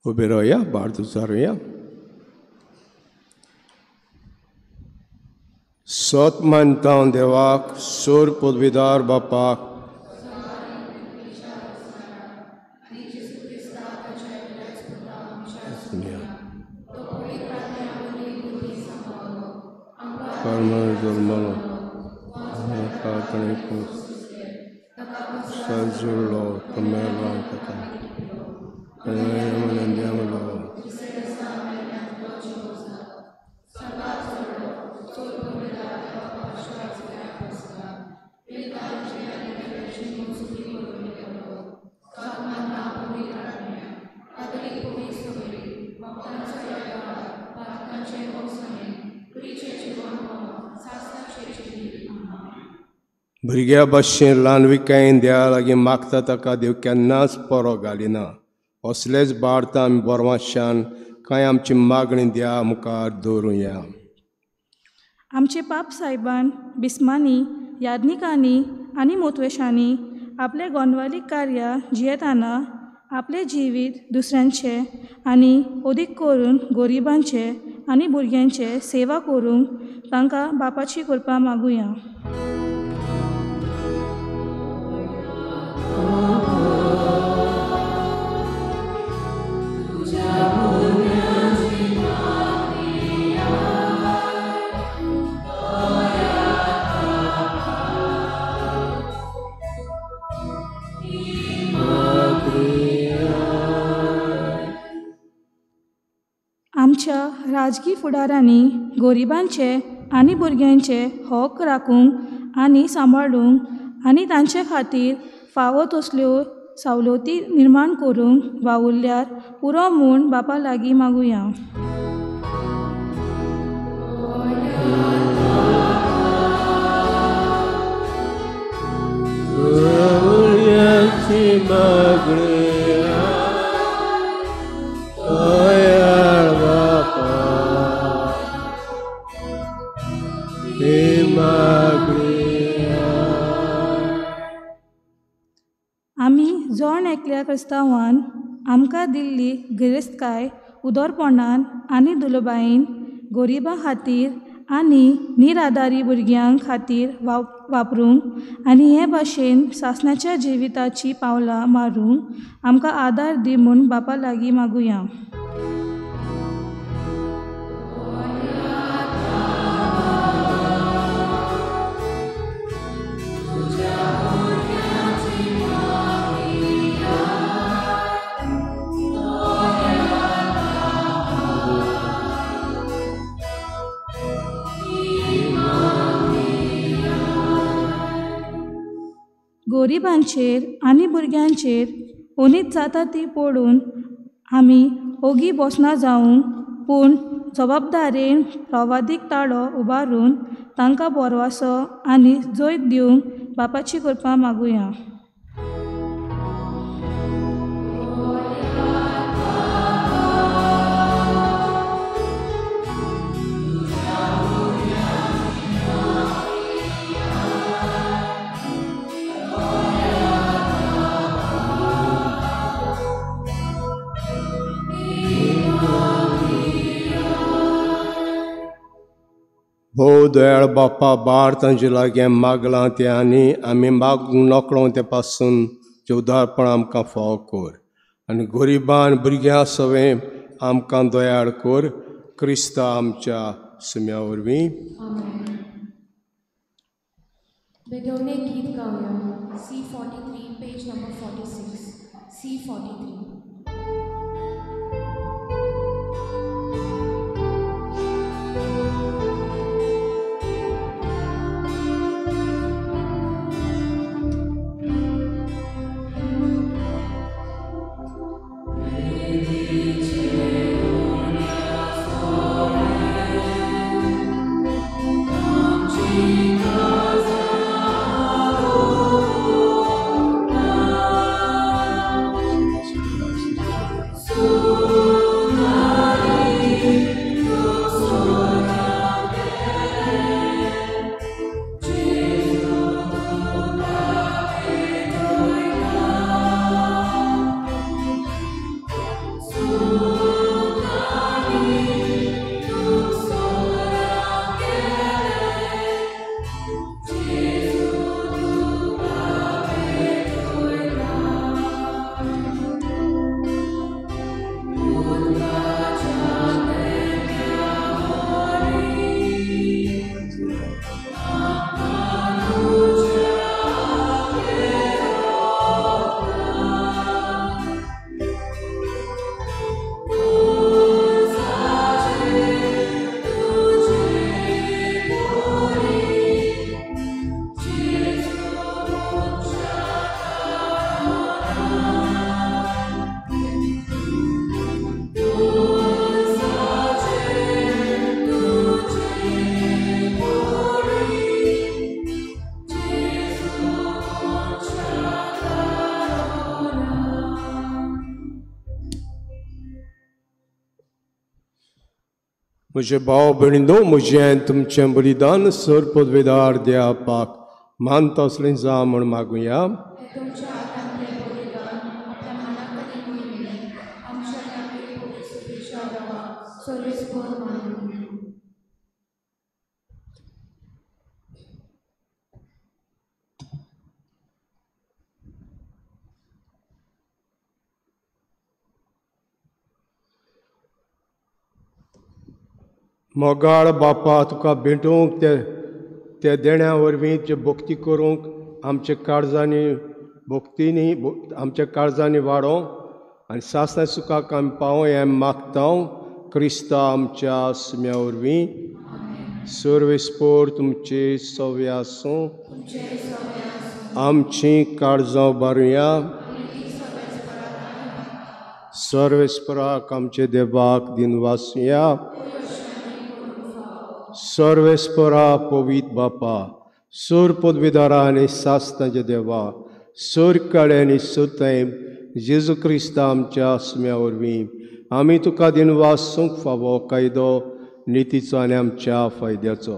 उबे रावया बार्द उजारुया सत मानता देवाक सोर पदवीदार बापाक Karma Kapanicus Sazurlo Camelo Kata Andiamolo भुरग्या भाशेन ल्हान विकायेन देवा लागीं मागता ताका देव केन्नाच परो घालिना असलेच बाळता आमी बोरमाशान कांय आमची मागणी देवा मुखार दवरुया आमचे पाप सायबान बिस्मांनी याज्ञिकांनी आनी मोतवेशांनी आपले गोंदवालीक कार्या जियेताना आपले जिवीत दुसऱ्यांचे आनी अदीक करून गरिबांचे आनी भुरग्यांचे सेवा करूंक तांकां बापाची कृपा मागुया आमच्या राजकी फुडाऱ्यांनी गरिबांचे आनी भुरग्यांचे हक राखूंक आनी सांबाळूंक आनी तांचे खातीर फावो तसल्यो सवलती निर्माण करूंक वावुरल्यार पुरो म्हूण बापा लागीं मागुया आमी जोण एकल्या क्रिस्तांवान आमकां दिल्ली गिरेस्तकाय उदरपणान आनी दुलबायेन गरिबां खातीर आनी निराधारी भुरग्यां खातीर वापरूंक आनी हे भाशेन सासणाच्या जिविताची पावलां मारूंक आमकां आदार दी म्हूण बापा लागीं मागुया गरिबांचेर आनी भुरग्यांचेर ओनीत जाता ती पळोवन आमी ओगी बसना जावंक पूण जबाबदारेन प्रवादीक ताळो उबारून तांकां बोरवासो आनी जैत दिवंक बापाची कृपा मागुया भोव दयाळ बापा बाळ तांचे लागीं मागलां तें आनी आमी मागूंक नकळो ते पासून जें उदारपण आमकां फावो कर आनी गरिबां भुरग्यां सवें आमकां दयाळ कर क्रिस्ता आमच्या सुम्या वरवीं बेगवणे गीत गावया C43 page number 46 C43 Jesus. म्हजे भाव भयणीनो, म्हजें तुमचें बलिदान सर पदवेदार देवापाक मानता असलें जा म्हण मागुया. मोगाळ बापा, तुका भेटूंक ते देण्या वरवीं जे भक्ती करूंक आमच्या काळजांनी भक्तीनी आमच्या काळजांनी वाडो आनी सासण्या सुखाक आमी पावो हें मागता क्रिस्ता आमच्या आत्म्या वरवीं. सर्वेस्पोर तुमची सव्य आसूं, आमची काळजां बारुया. सर्वेस्पराक आमचे देवाक दिनवासुया. सर्वेस्परा पवित बापा, सोर पदवीदारा आनी सासनाचे देवा, सोर काळे आनी सोताय जेजू क्रिस्ता आमच्या आत्म्या वरवीं आमी तुका दिनवासूंक फावो कायदो नितीचो आनी आमच्या फायद्याचो.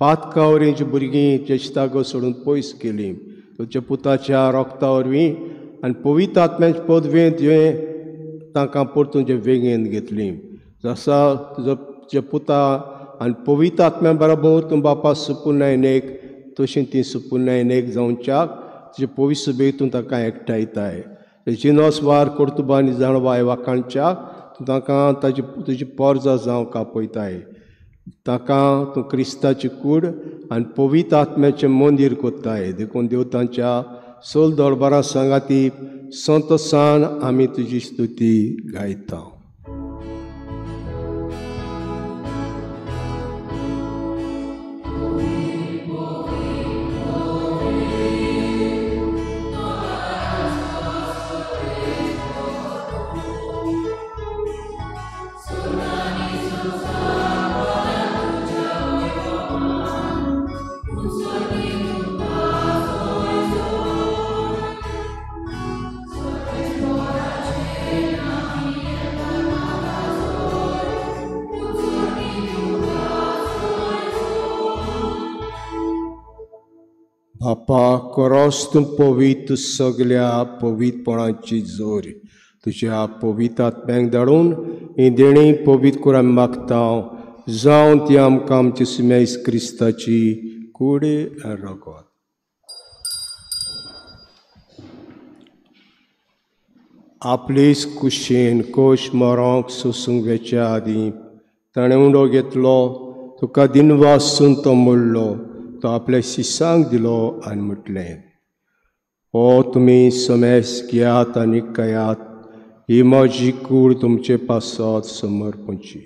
पातकावरींची भुरगीं चेश्तागो सोडून पयस केलीं तुज्या पुताच्या रोगता वरवीं आनी पवित्र आत्म्याच्या पदवेंत तुवें तांकां परतून जे वेगेन घेतलीं. जसा तुज्या पुता आनी पवित्र आत्म्या बरोबर तूं बापा सुपुर्णायनेक तशीं ती सुपुर्णायनेक जावच्याक तुजे पवित्र सभेतून ताका एकठायताय. जिनोस वार कर्तुबा आनी जाणवाय वाखाणच्याक तूं ताका तुजी पोरजां जावंक आपयताय. ताका तूं क्रिस्ताची कूड आनी पवित्र आत्म्याचें मंदीर कोत्ताय. देखून देवतांच्या सोल दरबारा सांगाती संतोसान आमी तुजी स्तुती गायता. बापा, खरोच तूं पवित्र सगल्या पवित्रपणाची जोर तुज्या पवित्र आत्म्यांक धाडून ही देणी पवित्र करून मागता. जावं ती आमकां आमची सुमेज क्रिस्ताची कूड रगत. आपलीच कुशीन कोश मरोंक सोसूंक वेच्या आदीं ताणें उंडो घेतलो, तुका दिनवासून तो मोडलो, तो आपल्या शिसांक दिलो आनी म्हटलें, हो तुमी समेस घेयात आनी कयात, ही म्हजी कूड तुमचे पासत समर्पणची.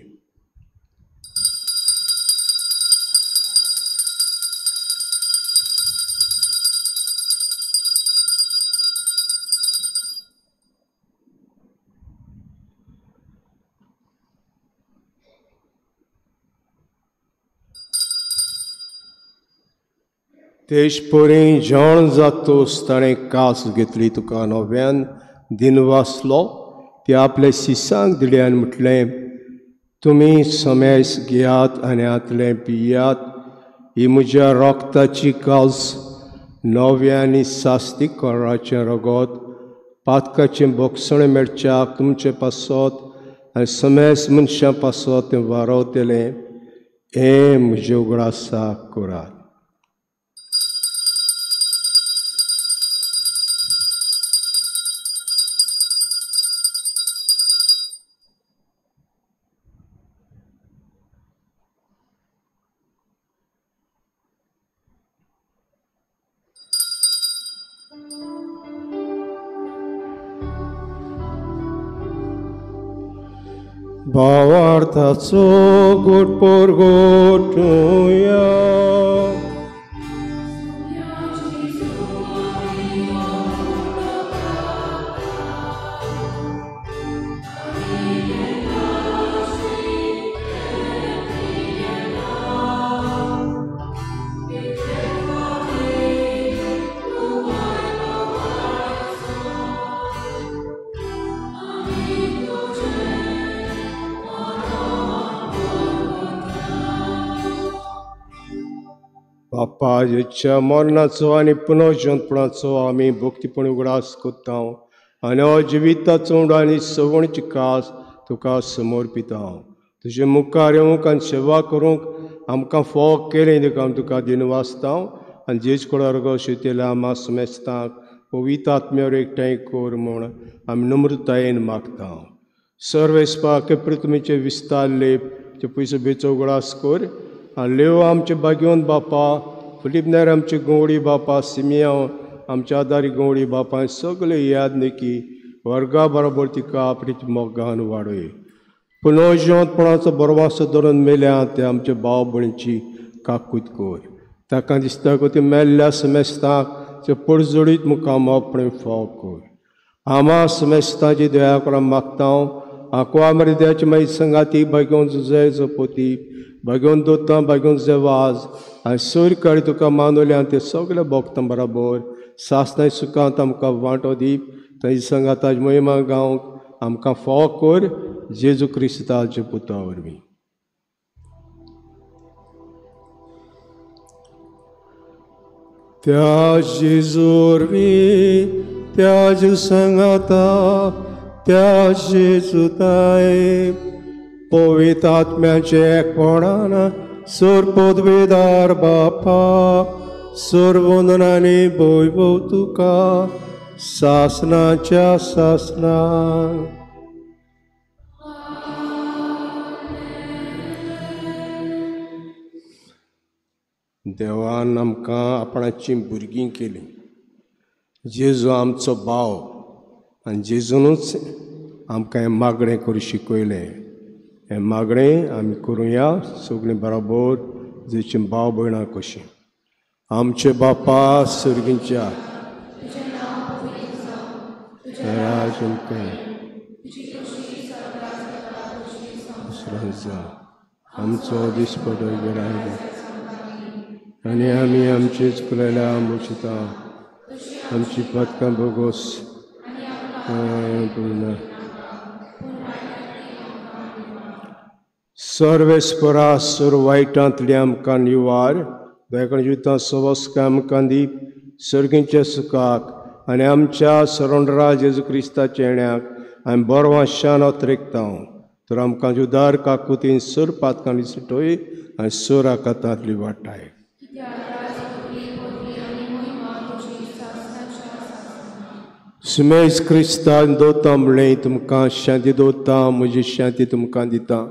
तेजपरी जेवण जातोच ताणें कास घेतली, तुका नव्यान दिन वाचलो, ती आपल्या शिसांक दिली आनी म्हटलें, तुमी समेस घेयात आनी आतलें पियात, ही म्हज्या रोगताची कास, नव्या आनी सास्तीक कोराचें रगत, पातकाचें बोगसणें मेळच्याक तुमचे पासत आनी समेस मनशां पासत तें वारवतलें. हें म्हज्या उगडासाक करात. भावार्थाचो गोडपोर गोठुया. बापा हेच्या मरणाचो आनी पुनर्जन्मपणाचो आमी भक्तीपण उगडास कोत्ता आनी हो जिविताचो आनी सवणीची कास तुका समर्पिता. तुजे मुखार येवंक आनी सेवा करूंक आमकां फोग केलें देखून हांव तुका दिनवासता आनी जेच कुळार शेतेल्या आमा समेस्तांक पवित्र आत्म्यावर एकठांय कर म्हूण आमी नम्रतायेन मागता. सर्वेस्पाक पृथ्वीचे विस्तारले ते पयसो बेचो उगडास कर आनी लेव आमचे भाग्यवंत बापा फिलिपनेर आमचे गवळी बापा सिमियांव आमच्या आदारी गवळी बापा सगळे यादनिकी वर्गा बरोबर तिका आपली मोगान वाडय. पुनर्जन्मपणाचो बरवासो धरून मेल्या ते आमचे भाव भयणीची काकूत कर. ताका दिसता की ते मेल्ल्या समेस्तांक ते पडजोडीत मुखाम आपणे फाव कर. आमा समेस्तांची दया करा मागता. आंकवा मर्द्याची मागीर संगाती भाग्यवंत जुजय जपोती भाग्यवंत दोता भाग्यवंत जेवाज आनी सोयर काळी तुका मानवल्या ते सगळ्या भक्तां बरोबर सासनाय सुखांत आमकां वांटो दी. ताची संगाताची महिमा गावंक आमकां फाव कर. जेजू क्रिस्ताच्या पुता वरवीं. त्या जेजू वरवीं त्या जेजू संगाता त्या जेजू ताय पवित्र आत्म्याचे एकपणान सोर पदवेदार बापा सोर वंदनांनी भोयभोव तुका सासनाच्या सासना. देवान आमकां आपणाची भुरगीं केलीं. जेजू आमचो भाव आनी जेजूनच आमकां हें मागणें करूं शिकयलें. हें मागणें आमी करुया सगळीं बरोबर जेचीं भाव भयणां कशीं. आमचे बापा सर्गींच्या आमचो दिसपट आनी आमी आमचेच कुलेल्या मुचिता आमची पदकां बोगोस सर्वेस्परा सुर वायटांतली आमकां निवार. दयाकण जिवितां सवस्का आमकां दी. सर्गींच्या सुखाक आनी आमच्या सरोंडरा जेजू क्रिस्ताच्या येण्याक आमी बरवां शान अत्रेकता. तर आमकां जुदार काकुतीन सर पातकांनी सुटोय आनी सर आकातांतली वाटाय. सुमेज क्रिस्तान दोता म्हणलें तुमकां शांती दोता म्हजी शांती तुमकां दिता.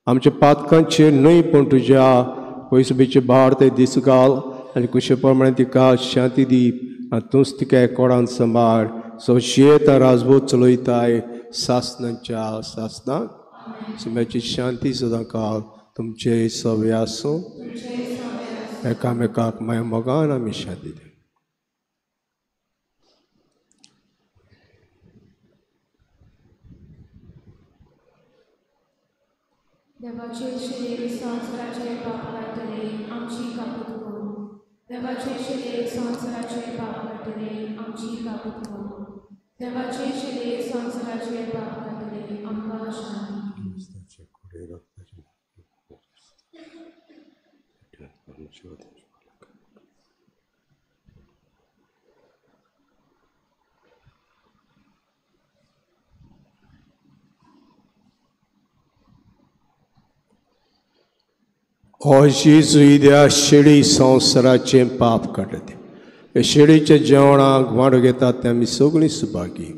आमच्या पातकांचेर न्हय पूण तुज्या पयसुबेचे भार ते दीस घाल आनी कुशे प्रमाणे तिका शांती दी आनी तूंच तिका एकोडान सांबाळ. सो शेत राजभोग चलयताय सासनांच्या सासनाक सुम्याची शांती सदां काल तुमचे सवे आसूं. एकामेकाक माय मोगान आमी शांती दी. देवाचे शरीर संवसाराचे पाप काडटले आमची काकूत कर. देवाचे शरीर संवसाराचे पाप काडटले आमची काकूत कर. देवाचे शरीर संवसाराचे पाप काडटले आमकां शांती. अशी सुविधा शेळी संवसाराचें पाप काडटा. हे शेळीच्या जेवणाक वांटो घेतात ते आमी सगळीं सुभागी.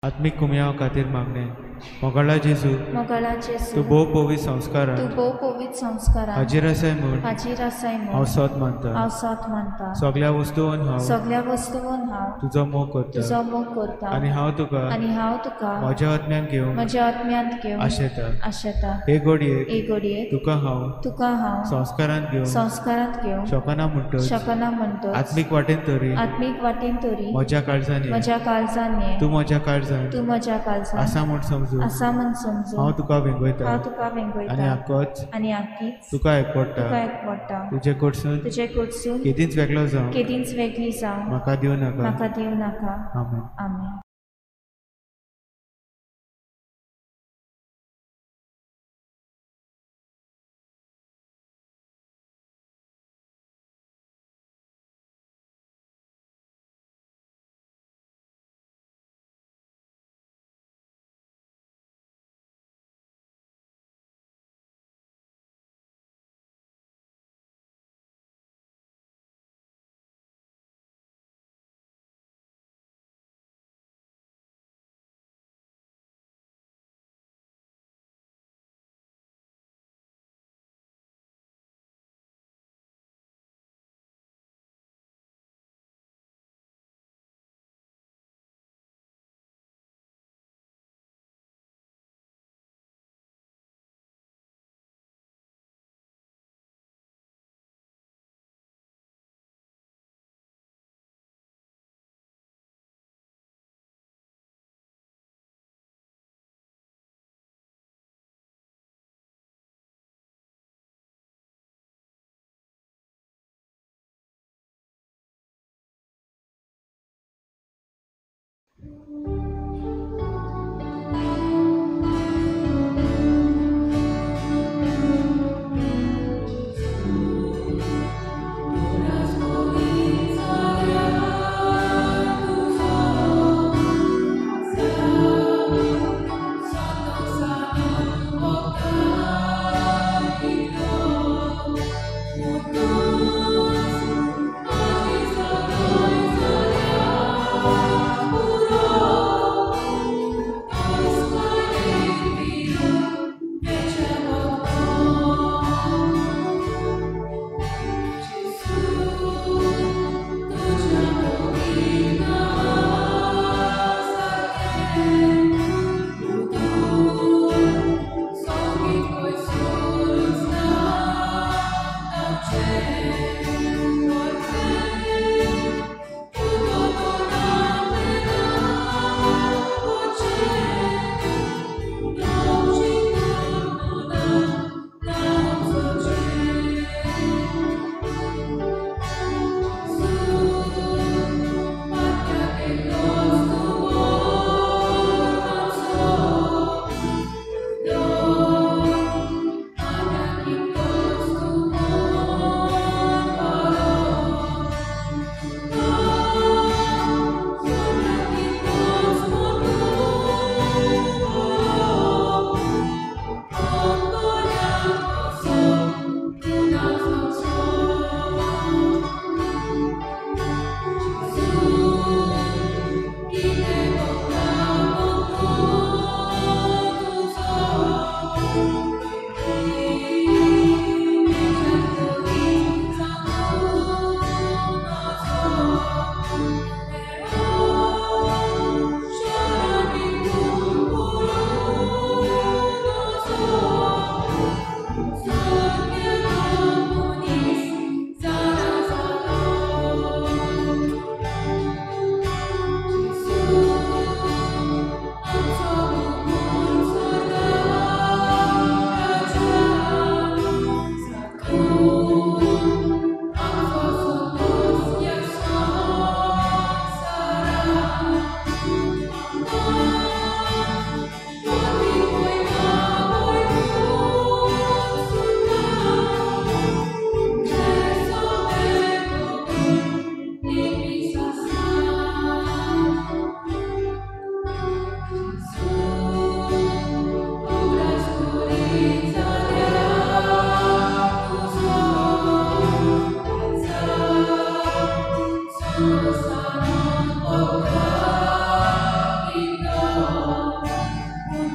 आत्मीक कुमयाव खातीर मागणें. मोगाळा जेजू मोगाळा जेजू तूं भोव पवित्र संस्कारान तूं भोव पवित्र संस्कारान हाजीर आसाय म्हूण हाजीर आसाय हांव म्हूण सत मानता हांव सत मानता सगळ्या वस्तूंत हांव सगळ्या वस्तूंत हांव तुजो मोग करता तुजो मोग करता आनी हांव तुका म्हज्या आत्म्यान घेवंक म्हज्या आत्म्यांत घेवंक आशेता हे घडयेक हे घडयेक तुका हांव संस्कारांत घेवंक शकना म्हणटच आत्मीक वाटेन तरी म्हज्या काळजान तूं म्हज्या काळजान आसा म्हूण समजू हांव तुका वेंगयता आनी आक्कोच तुका एकपडटा तुजे कडसून केदींच वेगळो जावं म्हाका दिवं नाका आमेन.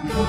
Oh,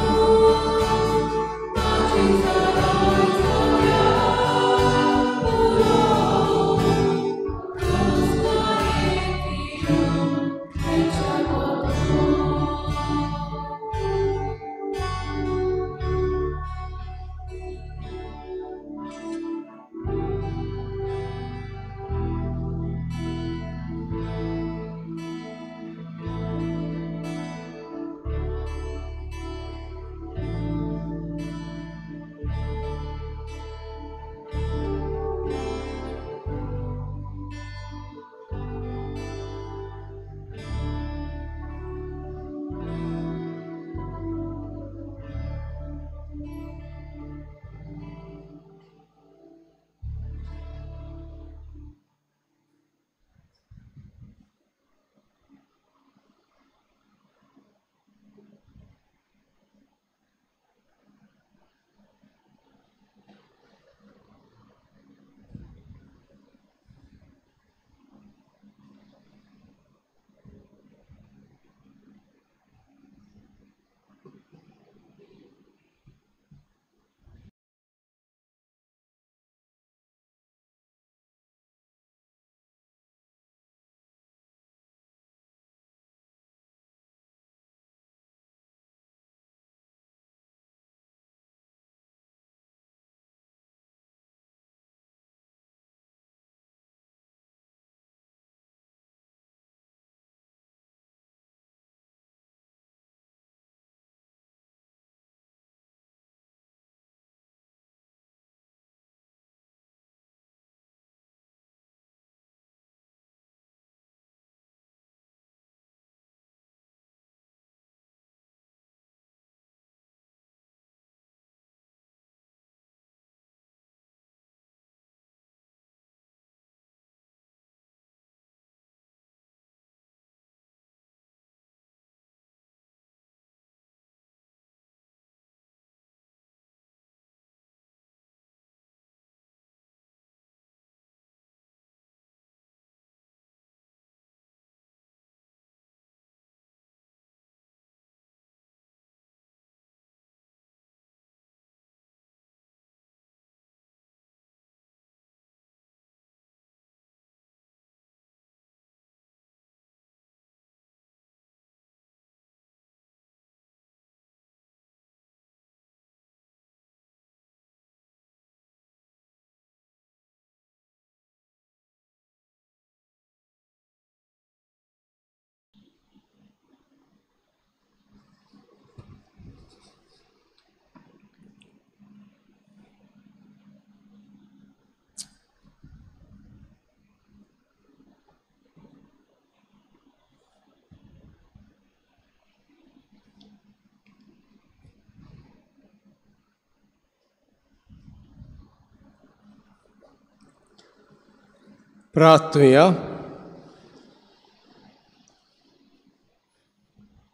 प्रार्थुया.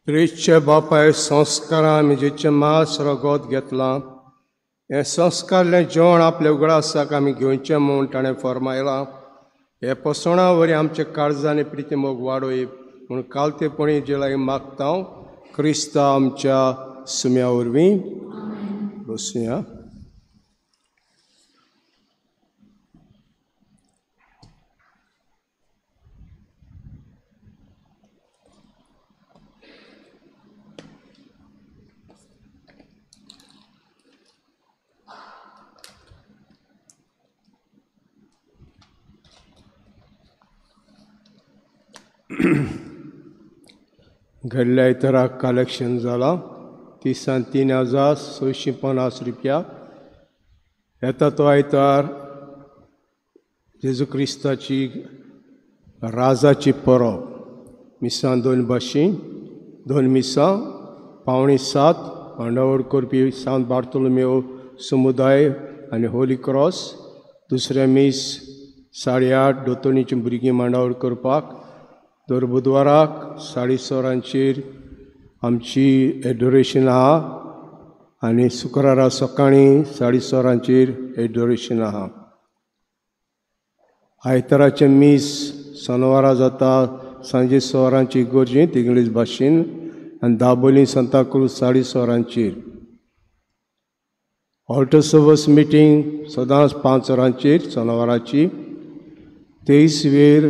प्रेसच्या बापाय संस्कारां म्हणजे मास रगत घेतलां. हे संस्कारलें जेवण आपल्या उगडासाक आमी घेवचें म्हूण ताणें फरमायलां. हे पसणा वरी आमच्या काळजांनी प्रिती मोग वाडोय म्हूण कालतेपणी जे लागीं मागता क्रिस्ता आमच्या सुम्या वरवीं. बसूया. घडल्या इतराक कलेक्शन जाला 3,0650 रुपया. येता तो आयतार जेजू क्रिस्ताची राजाची परब. मिसां 2 भाशेन 2 मिसां 6:45 मांडावळ करपी सांत बार्तोलोमेव समुदाय आनी होली क्रॉस. दुसरे मीस 8:30 दोतोनीची भुरगीं मांडावळ करपाक. दर बुधवाराक 6:30 आमची एडोरेशन आहा आनी शुक्रारा सकाळीं 6:30 एडोरेशन आहा. आयताराचे मीस शेनवारा जाता सांजे 6 इगोर्जींत इंग्लीश भाशेन आनी दाबोलीं सांताक्रूज 6:30. ऑल्टर सर्वस मिटींग सदांच 5 शेनवाराची. 23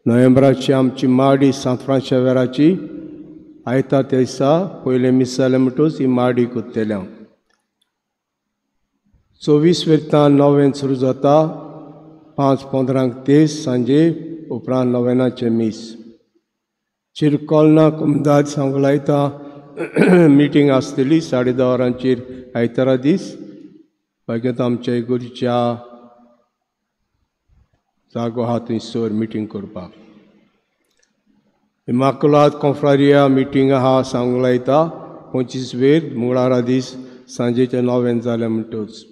नोव्हेंबराची आमची माडी सांत फ्रांशेवेराची आयता त्या दिसा पयले मीस जालें म्हणटूच ही माडी कोत्तेल्या. 24 9 सुरू जाता 5:15 सांजे उपरांत 9 मीस. चिरकोलना कुमदाद सांगलायता मिटींग आसतली 10:30 आयतारा दीस. बागेंत आमच्या इगोर्जीच्या जागो आहा थंयसर मिटींग करपाक. इमाकुलाद कॉन्फ्रारिया मिटींग आहा सांगूंक लायता 25 मंगळारा दीस सांजेच्या 9 जालें म्हणटूच.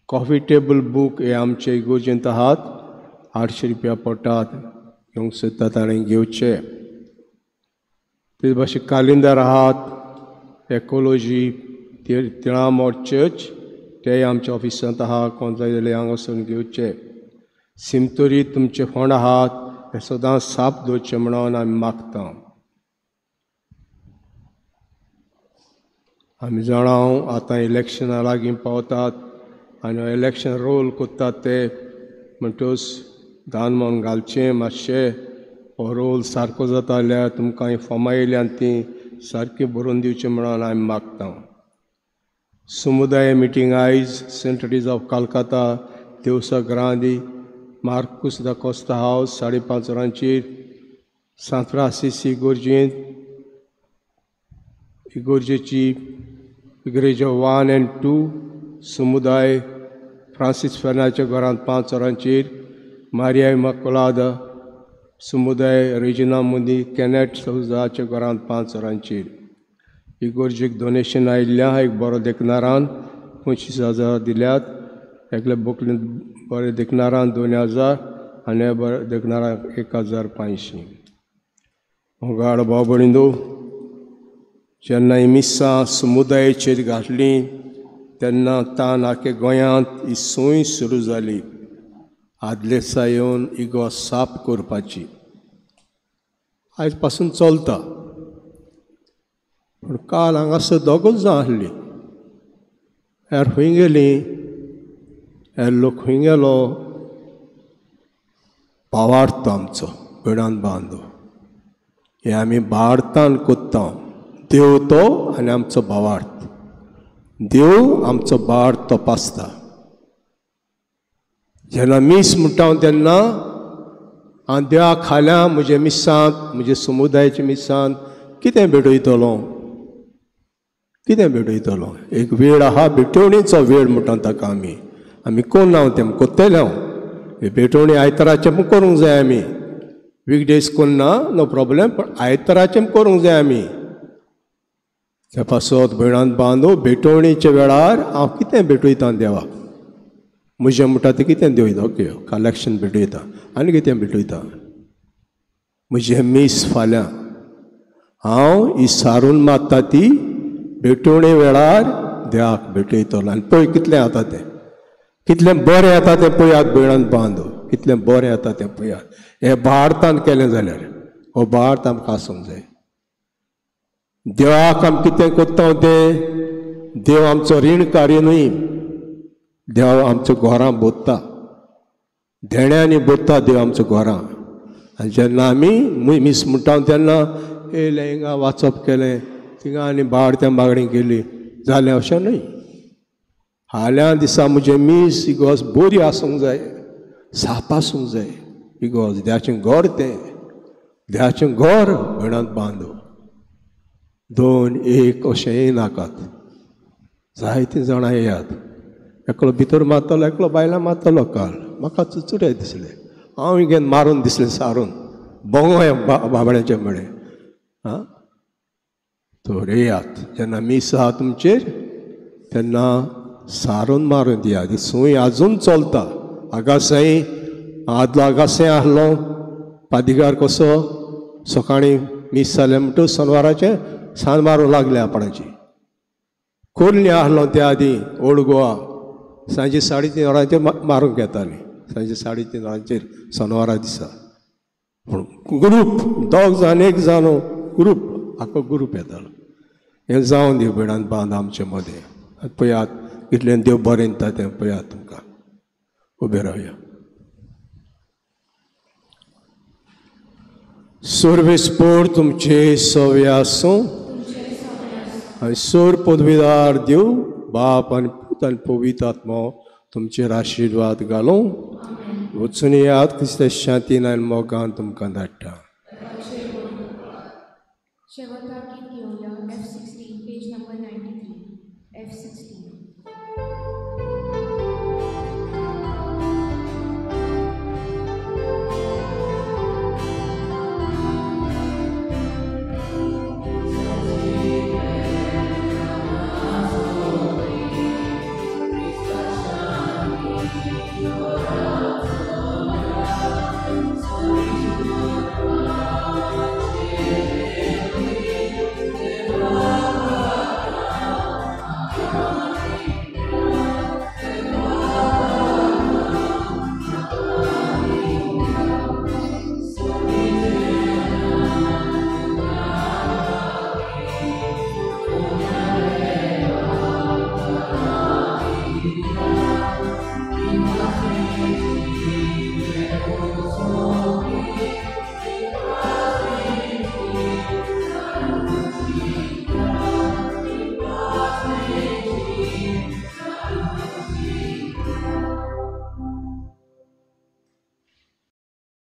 कॉफी टेबल बूक हे आमचे इगोर्जेंत आहात 800 रुपया पडटात. घेवंक सोदता ताणें घेवचे. ते भाशेन कालिंदर आहात एकॉलॉजी तिळामोड चर्च ते आमच्या ऑफिसांत आहा. कोण जाय जाल्यार हांगा वचून घेवचे. सिमतोरी तुमचे फोंड आहात हे सदांच साप दवरचे म्हणून आमी मागता. आमी जाणाव आतां इलेक्शना लागीं पावतात आनी इलेक्शन रोल कोत्तात ते म्हणटूच दान मन घालचें मातशें. हो रोल सारको जाता जाल्यार तुमकां फॉर्मां येयल्यान ती सारकी बरोवन दिवचें म्हणून आमी मागता. समुदाय मिटींग आयज सेंट टेरेसा ऑफ कलकत्ता देवसा ग्रांदी मार्कुस दा कोस्ता हावस 5:30 सांत फ्रांसीस इगोर्जेंत इगोर्जेची इग्रेजा 1 and 2 समुदाय फ्रांसीस फेर्नाच्या घरांत 5:30 मारिया इमाकुलादा समुदाय रेजिना मुंदी कॅनेट सौजाच्या घरांत 5:30. इगोर्जेक डोनेशन आयिल्ल्या एक बरो देखनारान 25,000 दिल्यात. एकल्या बोकलीन बरें देखनारान 2,000 आनी बरें देखनाराक 1,500. गाड भाव भयणीनो, जेन्ना ही मिसां समुदायाचेर घातलीं तेन्ना तान आख्या गोंयांत ही सोय सुरू जाली आदले दिसा येवन इगो साफ करपाची. आयज पासून चलता पूण काल हांगासर दोगूच जाण आसलीं. ह्यार खंय गेलीं ह्यार लोक खंय गेलो भावार्थ आमचो भिडान बांदो हे आमी भारतान कोत्ता. देव तो आनी आमचो भावार्थ. देव आमचो भावार्थ तपासता. जेन्ना मीस म्हणटा तेन्ना हांव देवा खाल्या म्हज्या मिसांत म्हज्या समुदायाच्या मिसांत कितें भेटयतलो एक वेळ आहा भेटवणीचो वेळ म्हणटा ताका आमी कोण नांव तें कोत्तेले हांव हे भेटवणी आयताराचें करूंक जाय. आमी वीकडेज कोन्ना नो प्रॉब्लेम पण आयताराचें करूंक जाय. आमी त्या पासत भयणान बांदो भेटवणीच्या वेळार हांव कितें भेटयतां देवाक म्हजें म्हणटा तें कितें देवयता ओके कलेक्शन भेटयता आनी कितें भेटयता म्हजें मीस फाल्यां हांव ही सारून मारता ती भेटवणे वेळार देवाक भेटयतलो आनी पळय कितलें जाता तें कितलें बरें येता तें पळयात भयणान बांदो कितलें बरें येता तें पळयात हें भारतान केलें जाल्यार हो भारत आमकां आसूंक जाय देवाक आमी कितें कोत्ता तें देव आमचो रीण कार्य न्हय देव आमच्या घरां बोत्ता धेण्यांनी बोत्ता देव आमच्या घरां आनी जेन्ना आमी मीस म्हणटा तेन्ना येयलें हिंगा वाचप केलें थिंगा आनी बागड्या बागडी गेली जालें अशें न्हय हाल्या दिसा म्हजें मीस इगोज बरी आसूंक जाय साप आसूंक जाय इगोज देवाचें घर तें देवाचें घर भयणांत बांदो 2-1 अशें येनाकात जायतीं जाणां येयात एकलो भितर मारतलो एकलो बायलां मारतलो काल म्हाका चुचुरें दिसलें हांव घेवन मारून दिसलें सारून बोंगोय बाबड्याचे म्हणे आं तर येयात जेन्ना मीस आहा तुमचेर तेन्ना सारून मारून दियात सूय आजून चलता आगासाई आदलो आगासाय आहलो पादिगार कसो सकाळीं मीस जालें म्हणटूच शेनवाराचें सान मारूंक लागलें आपणाची कोल्ली आहलो त्या आदी ओल्ड गोवा सांजे 3:30 वरांचेर मारूंक येतालीं सांजे 3:30 वरांचेर शेनवारा दिसा पूण ग्रूप 2 जाण 1 जाण ग्रूप आख्खो ग्रूप येतालो हें जावन दी भयणान बांद आमचे मदें पळयात कितलें देव बरें दिता तें पळयात तुमकां उबे रावया सर्वेस्पोर तुमचे सवे आसूं आनी सोर पदवीदार देव बाप आनी पूत आनी पवित्र आत्मो तुमचेर आशिर्वाद घालूं वचून येयात क्रिस्तांव शांतीन आनी मोगान तुमकां धाडटा.